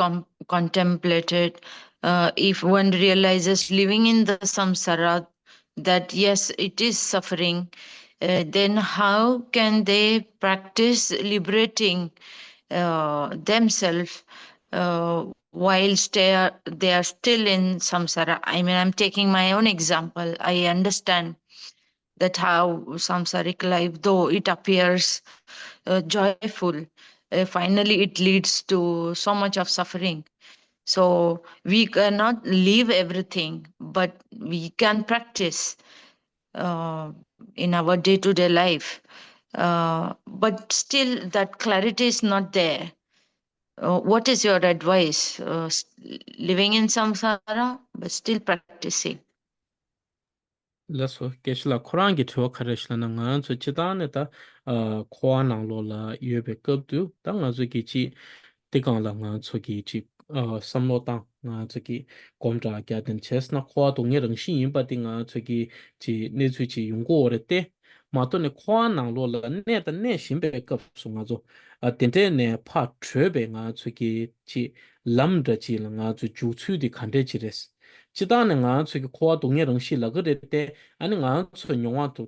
contemplated, if one realizes living in the samsara, that yes, it is suffering, then how can they practice liberating themselves whilst they are still in samsara? I mean, I'm taking my own example. I understand that how samsaric life, though it appears joyful, finally it leads to so much of suffering. So we cannot leave everything, but we can practice in our day-to-day life. But still, that clarity is not there. What is your advice? Living in samsara, but still practicing. Laso Geshe Korangi tuwa karishla na nga zo chidane ta kwa nang lo la yuebe kubdu ta nga zo ki chi tigang la nga zo ki chi samlo tang nga zo ki gomdra kya den ches na kwa do nge rang shi yinpa di nga zo ki chi ne zo chi yungo ore te ma to ne kwa nang lo la ne da ne shimbe kub su nga zo tente ne pa chwebe nga zo ki chi lamda chi la nga zo ju chu di kante chi res chidane nga zo ki kwa do nge rang shi la gare te 아니 nga so nyongwa to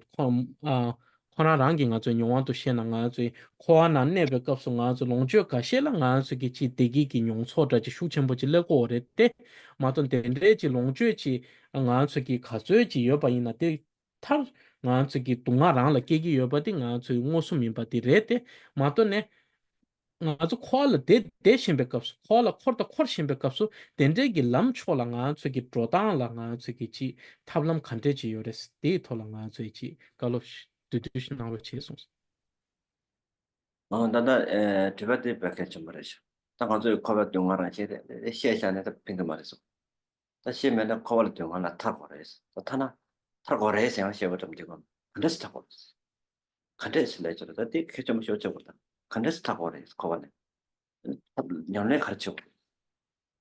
코나 랑기 nga zo nyong to shen nga zo ko na ne be kap so nga zo long jo ka she la nga zo ki chi de gi nyong so da ji shu chen bo ji le go re te ma ton de re ji long jo ji nga zo ki ka zo ji yo ba yin na de tar nga zo ki tu nga rang la ke gi yo ba de nga zo ngo su min ba de re te ma ton ne nga zo ko la de shen be kap so ko la khor da khor shen be kap so den de gi lam cho la nga zo ki tro da la nga zo ki chi tab lam kan de ji yo re de to la nga zo ji ka lo tradition 나로 계속 나다 디베트 패키지 말이죠. 딱 아주 커버 동화랑 시대 시에서는 핑크 말이죠. 다시 맨날 커버 동화나 타고 그래서 타나 타고 그래서 시험 좀 지금 근데스 타고 근데스 레저도 되게 좀 쇼쳐보다 근데스 타고 그래서 커버네 연례 가르쳐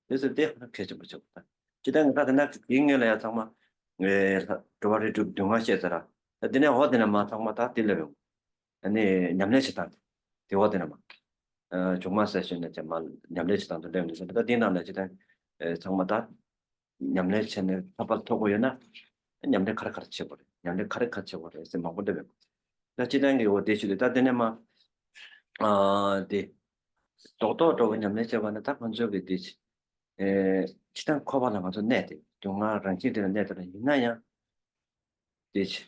그래서 되게 좀 쇼쳐보다 지단 가다나 인연이야 정말 에 도와리 좀 동화 시에서라 근데 어디나 막 정말 다 들려요 아니 냠내시다 되어되나 막 정말 세션에 정말 냠내시다도 되는데 그다 디나는 지단 정말 다 냠내체는 답을 토고요나 냠내 가르쳐 버려 냠내 가르쳐 버려 그래서 막 못돼 나 지단 게 어디지 다 되네 막아네 또또또 냠내체가는 딱 먼저 되지 지단 커버나 가서 내대 동아 ран치들은 내들은 있나야 되지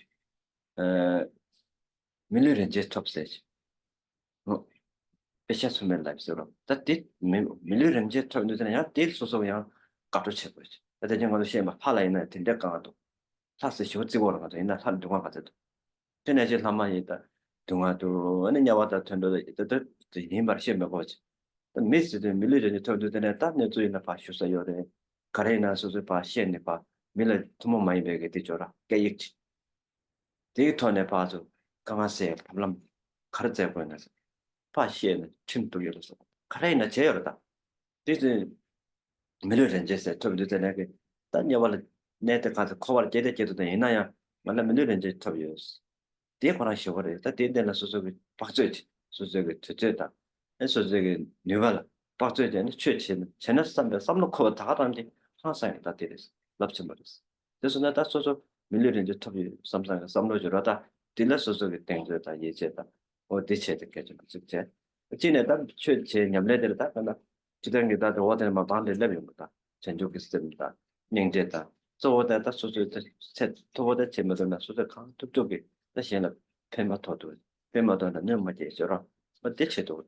밀리는 제 톱스테이지 배샷수면 라이프스로 다디 밀리런제 터는데야 딜 소소야 가르쳐 버지 근데 정말로 시에마 팔아있는 된데 강도 사스 쇼지고로 가도 있나 산 동안 가도 전에 이제 한마디다 동아도 아니 야와다 텐도 이들 힘을 시에마 보지 미스드 밀리런제 터는데 딱내 주인나 파쇼서요데 가레나 소소 파 시에네 파 밀레 투모 많이 베게 되죠라 깨익지 데이터네 봐도 강아세 problem 가르쳐 보이는 파시에는 침도 열어서 카레이나 제어다 이제 밀려렌제세 터비드네 딴 여발 네트 가서 커버 제대로 되나야 만나 밀려렌제 터비스 대거나 쇼거래 다 대대나 소소가 박져지 소소가 저저다 소소가 뉴발 박져지는 최치는 제너스 삼배 삼놓고 다 하던데 항상 다 되です납치 버렸어 그래서 나다 소소 밀려렌제 터비 삼상 삼로저라다 딜러 소소가 땡저다 예제다 대체도 깨져 직제 진에다 최제 냠레들다 하나 지당에다 도와되는 막 반대 레벨입니다 전juk 시스템이다 냉제다 저어다 소소다 셋 도와다 제모들나 소소 강 쪽쪽에 다시는 페마토도 페마도는 너무 제저라 대체도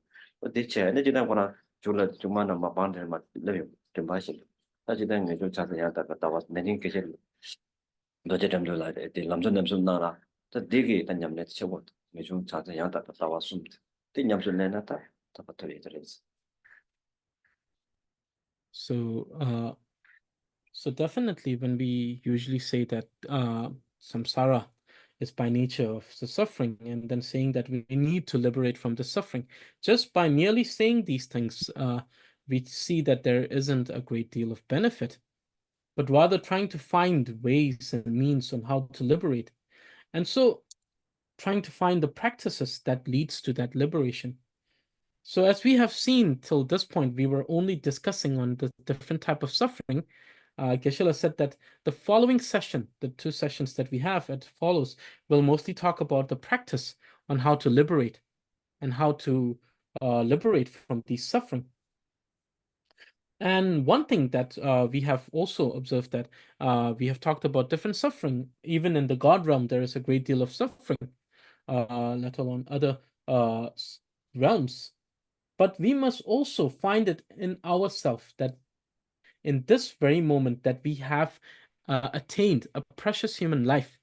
대체는 지당거나 줄라 좀만 막 반대 막 레벨 좀 마시 다지당에 좀 자세하다 갔다 와서 내린 게 제일 너제점도 라이 람전 남좀 나라 더 되게 단 냠레 쳐고 좀 자세하다 갔다 왔습니다 냠술래나다 더 버터리 들으스 so so definitely when we usually say that samsara is by nature of the suffering and then saying that we need to liberate from the suffering just by merely saying these things we see that there isn't a great deal of benefit but rather trying to find ways and means on how to liberate and so trying to find the practices that leads to that liberation. So as we have seen till this point, we were only discussing on the different type of suffering. Geshe said that the following session, the 2 sessions that we have that follows, will mostly talk about the practice on how to liberate and how to liberate from these suffering. And one thing that we have also observed that we have talked about different suffering. Even in the God realm, there is a great deal of suffering, let alone other realms. But we must also find it in ourselves that in this very moment that we have attained a precious human life,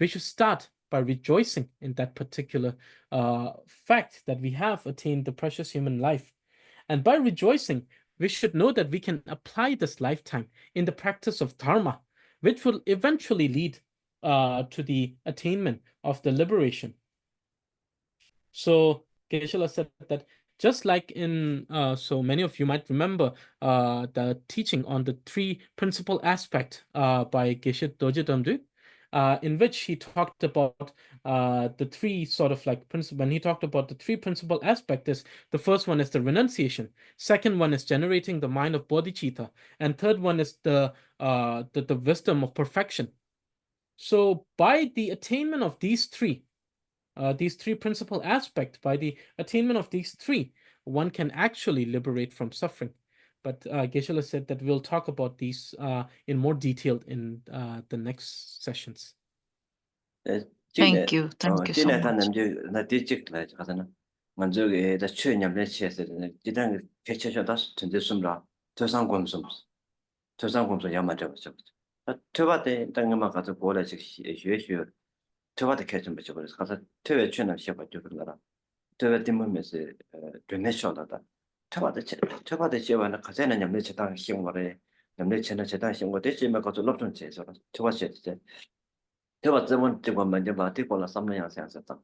we should start by rejoicing in that particular fact that we have attained the precious human life. And by rejoicing, we should know that we can apply this lifetime in the practice of dharma, which will eventually lead to the attainment of the liberation. So Geshe said that just like in, so many of you might remember the teaching on the 3 principal aspect by Geshe Dorje in which he talked about the 3 sort of like principle. When he talked about the 3 principal aspects, the first one is the renunciation, second one is generating the mind of bodhicitta, and third one is the wisdom of perfection. So by the attainment of these 3, these three principal aspects, by the attainment of these three, one can actually liberate from suffering. But Geshe said that we'll talk about these in more detail in the next sessions. Thank you so much. 나 디직 가잖아. 먼저에 다 최념내 치에서 지단 개체셔다 전제 숨라 저상검숨 야마져 버죠. 퇴바대 땅에만 가서 보라식 쉬쉬 퇴바대 개좀 버죠. 그래서 가서 퇴외 취는 시험 그런가라. 퇴외 때문에서 되네셔다. 퇴바대 시험은 가자는 염내 제당 시험 거래. 염내 채는 제당 시험 거 대지면 가서 럽좀 제서 퇴바시 이제 퇴바 때문에 지금 먼저 봐 뒤걸라 3년 양생했다.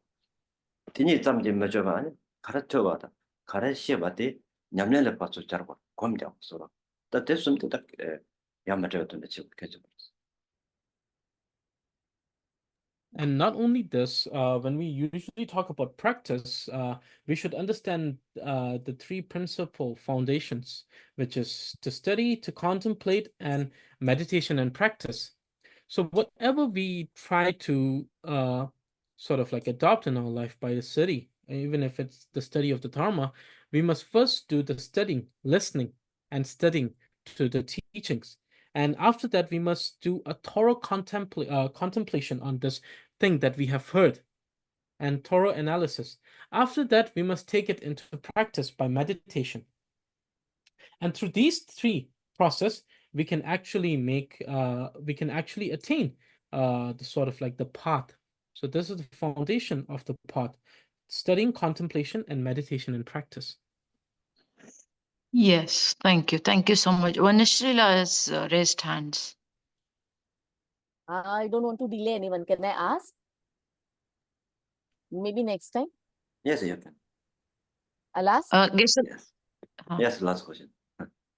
디니 잠지 맞아봐 아니 가르쳐 봐다 가르쳐 봐대 냠내를 받쳐 자고 검정 소라 다 됐으면 딱 야마저도 지금 계속 And not only this, when we usually talk about practice, we should understand the three principal foundations, which is to study, to contemplate, and meditation and practice. So whatever we try to sort of like adopt in our life by the study, even if it's the study of the Dharma, we must first do the studying, listening, and studying to the teachings. And after that, we must do a thorough contemplation on this thing that we have heard and thorough analysis. After that, we must take it into practice by meditation. And through these three process, we can actually attain the sort of like the path. So this is the foundation of the path: studying, contemplation, and meditation in practice. Yes, thank you so much. Vanashrila has raised hands. I don't want to delay anyone. Can I ask? Maybe next time. Yes, you can. I'll ask. Yes, last question.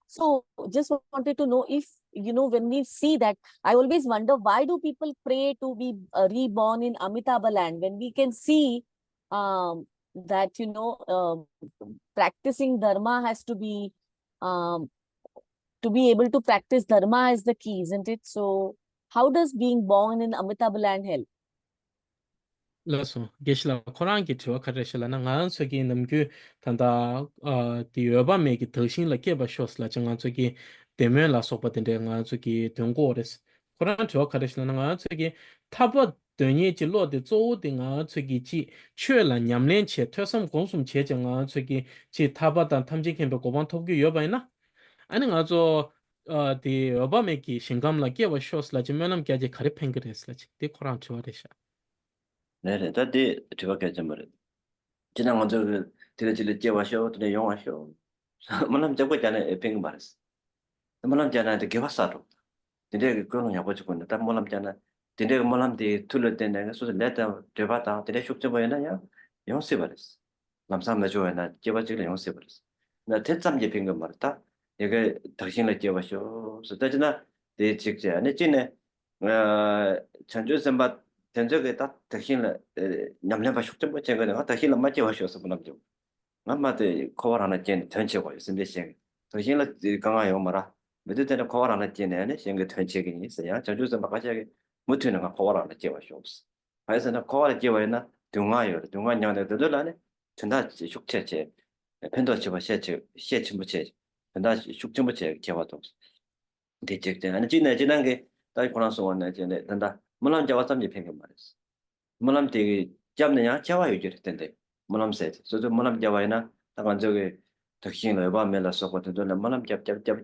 So just wanted to know if, when we see that, I always wonder, why do people pray to be reborn in Amitabha land when we can see that, practicing dharma has to be able to practice dharma is the key, isn't it? So how does being born in Amitabha land help? Laso Geshe Koran ki tuwa kareshla na ngan so ki namgyu tanda di yoba me ki toshin la ke ba shos la ngan so ki demen la so pa den ngan so ki donggo res Koran tuwa kareshla na ngan so ki taba denye ji lo de zo de ngan so ki ji chue la nyamlen che twasam gongsum che ngan so ki ji taba dan tamji ken ba goban tokyu yoba na ani ngan so di yoba me ki shingam la ke ba shos la menam kya je khare pengres la de Koran tuwa resha 네, 다들 뒤바뀌었잖 말이야. 지난 먼저 그 들어질 때 와셔, 또 영화셔. 뭐람 잡고 있잖아요. 에핑 말했어. 뭐람 잖아한테 개봤어도. 근데 그거는 야고 죽고 있는데 뭐람 잖아. 근데 뭐람디 틀을 때 내가 소리 내다 되봤다. 근데 숙제 보이나요? 영세 버렸어. 남삼나 좋아나 개봤지를 영세 버렸어. 나 대점 잡힌 거 말다. 내가 당신을 개봤셔. 그래서 내 직제 안에 찐에 전주 선바 전적에 딱 당신을 냠냠바 숙제 못 제거는 당신을 맞게 하셔서 보남죠. 남마데 코어 하나 찐 전체고 있는데 생. 당신을 강화요 말아. 메드 때는 코어 하나 찐에는 생그 전체기 있어요. 전주 선바 가지게 못 되는 거 코어 하나 찌워셔. 그래서 나 코어 찌워나 동화요. 동화냐는 들으라네. 전다 숙제제. 펜도 집어 셰치 못체. 전다 숙제 못체 개와도. 대책대 아니 지난 게 다시 권한서 원내 전에 된다. 물론 자와 좀 입힌 거 말이었어. 물론 되게 잡느냐 자와 유지를 텐데. 물론 세. 저도 물론 자와이나 다만 저기 특징을 봐면서 썼거든. 물론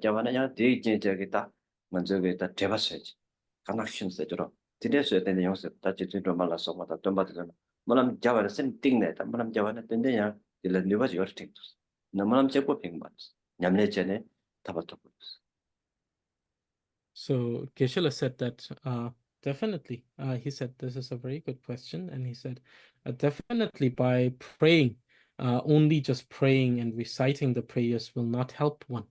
잡하느냐 되게 저기다. 먼저게 다 대봤어야지. 가능성 세죠. 디데스에 대한 영수 다 지도 말라서 뭐다 좀 받으잖아. 물론 자와를 쓴 띵내다. 물론 자와는 된대냐. 일을 누가 지어 팅. 물론 제고 핑 말이었어. 냠내 전에 다 봤던 거였어. So Geshe said that definitely. He said this is a very good question, and he said definitely by praying, only just praying and reciting the prayers will not help one.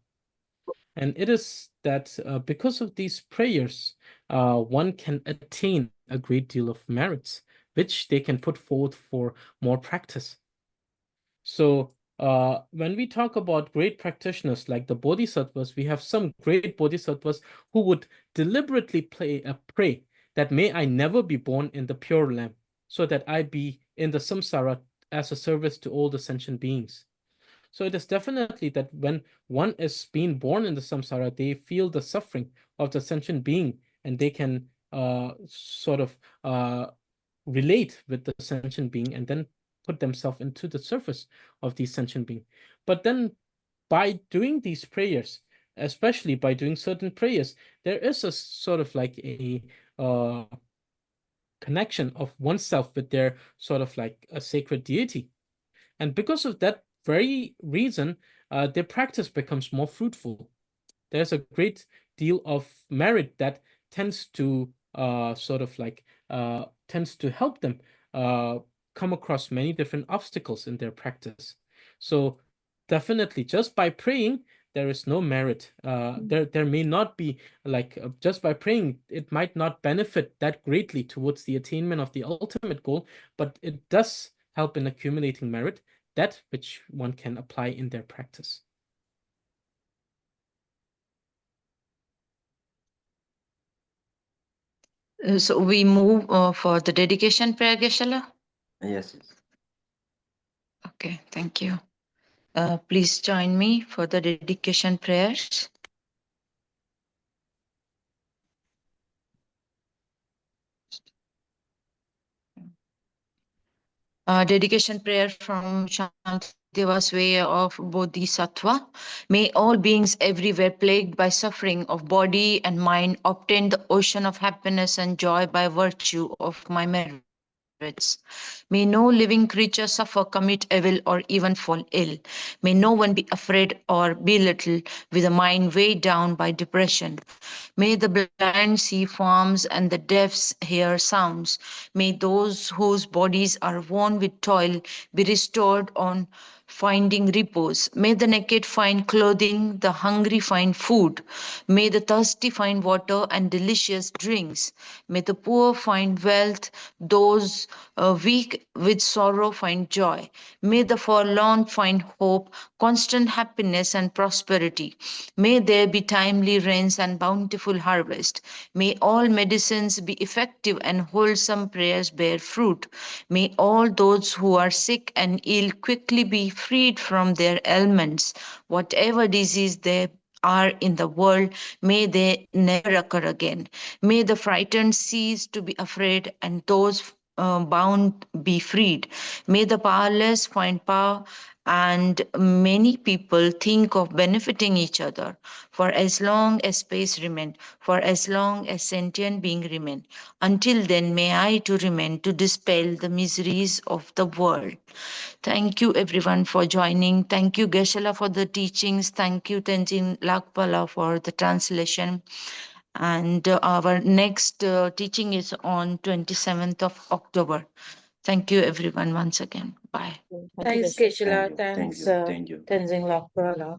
And it is that because of these prayers, one can attain a great deal of merits, which they can put forth for more practice. So when we talk about great practitioners like the bodhisattvas, we have some great bodhisattvas who would deliberately pray that may I never be born in the Pure Land, so that I be in the samsara as a service to all the sentient beings. So it is definitely that when one is being born in the samsara, they feel the suffering of the sentient being, and they can sort of relate with the sentient being and then put themselves into the surface of the sentient being. But then by doing these prayers, especially by doing certain prayers, there is a sort of like a connection of oneself with their sort of like a sacred deity. And because of that very reason, their practice becomes more fruitful. There's a great deal of merit that tends to sort of like tends to help them come across many different obstacles in their practice. So definitely, just by praying, there is no merit. There may not be like just by praying, it might not benefit that greatly towards the attainment of the ultimate goal, but it does help in accumulating merit, that which one can apply in their practice. So we move for the dedication prayer, Geshe-la? Yes, yes. Okay, thank you. Please join me for the dedication prayers. Dedication prayer from Shantideva's way of Bodhisattva. May all beings everywhere plagued by suffering of body and mind obtain the ocean of happiness and joy by virtue of my merits. May no living creature suffer, commit evil, or even fall ill. May no one be afraid or belittled with a mind weighed down by depression. May the blind see forms and the deaf hear sounds. May those whose bodies are worn with toil be restored on finding repose. May the naked find clothing, the hungry find food. May the thirsty find water and delicious drinks. May the poor find wealth, those weak with sorrow find joy. May the forlorn find hope, constant happiness and prosperity. May there be timely rains and bountiful harvest. May all medicines be effective and wholesome prayers bear fruit. May all those who are sick and ill quickly be freed from their ailments. Whatever disease they are in the world, may they never occur again. May the frightened cease to be afraid and those bound be freed. May the powerless find power and many people think of benefiting each other for as long as space remain, for as long as sentient being remain. Until then, may I to remain to dispel the miseries of the world. Thank you everyone for joining. Thank you Geshe-la for the teachings. Thank you Tenzin Lakpala for the translation. And our next teaching is on 27th of October. Thank you everyone once again. Bye. Thanks, Geshe-la. Geshe-la. Thank you. Thanks, Thank you. Thank you. Tenzin Lakpala.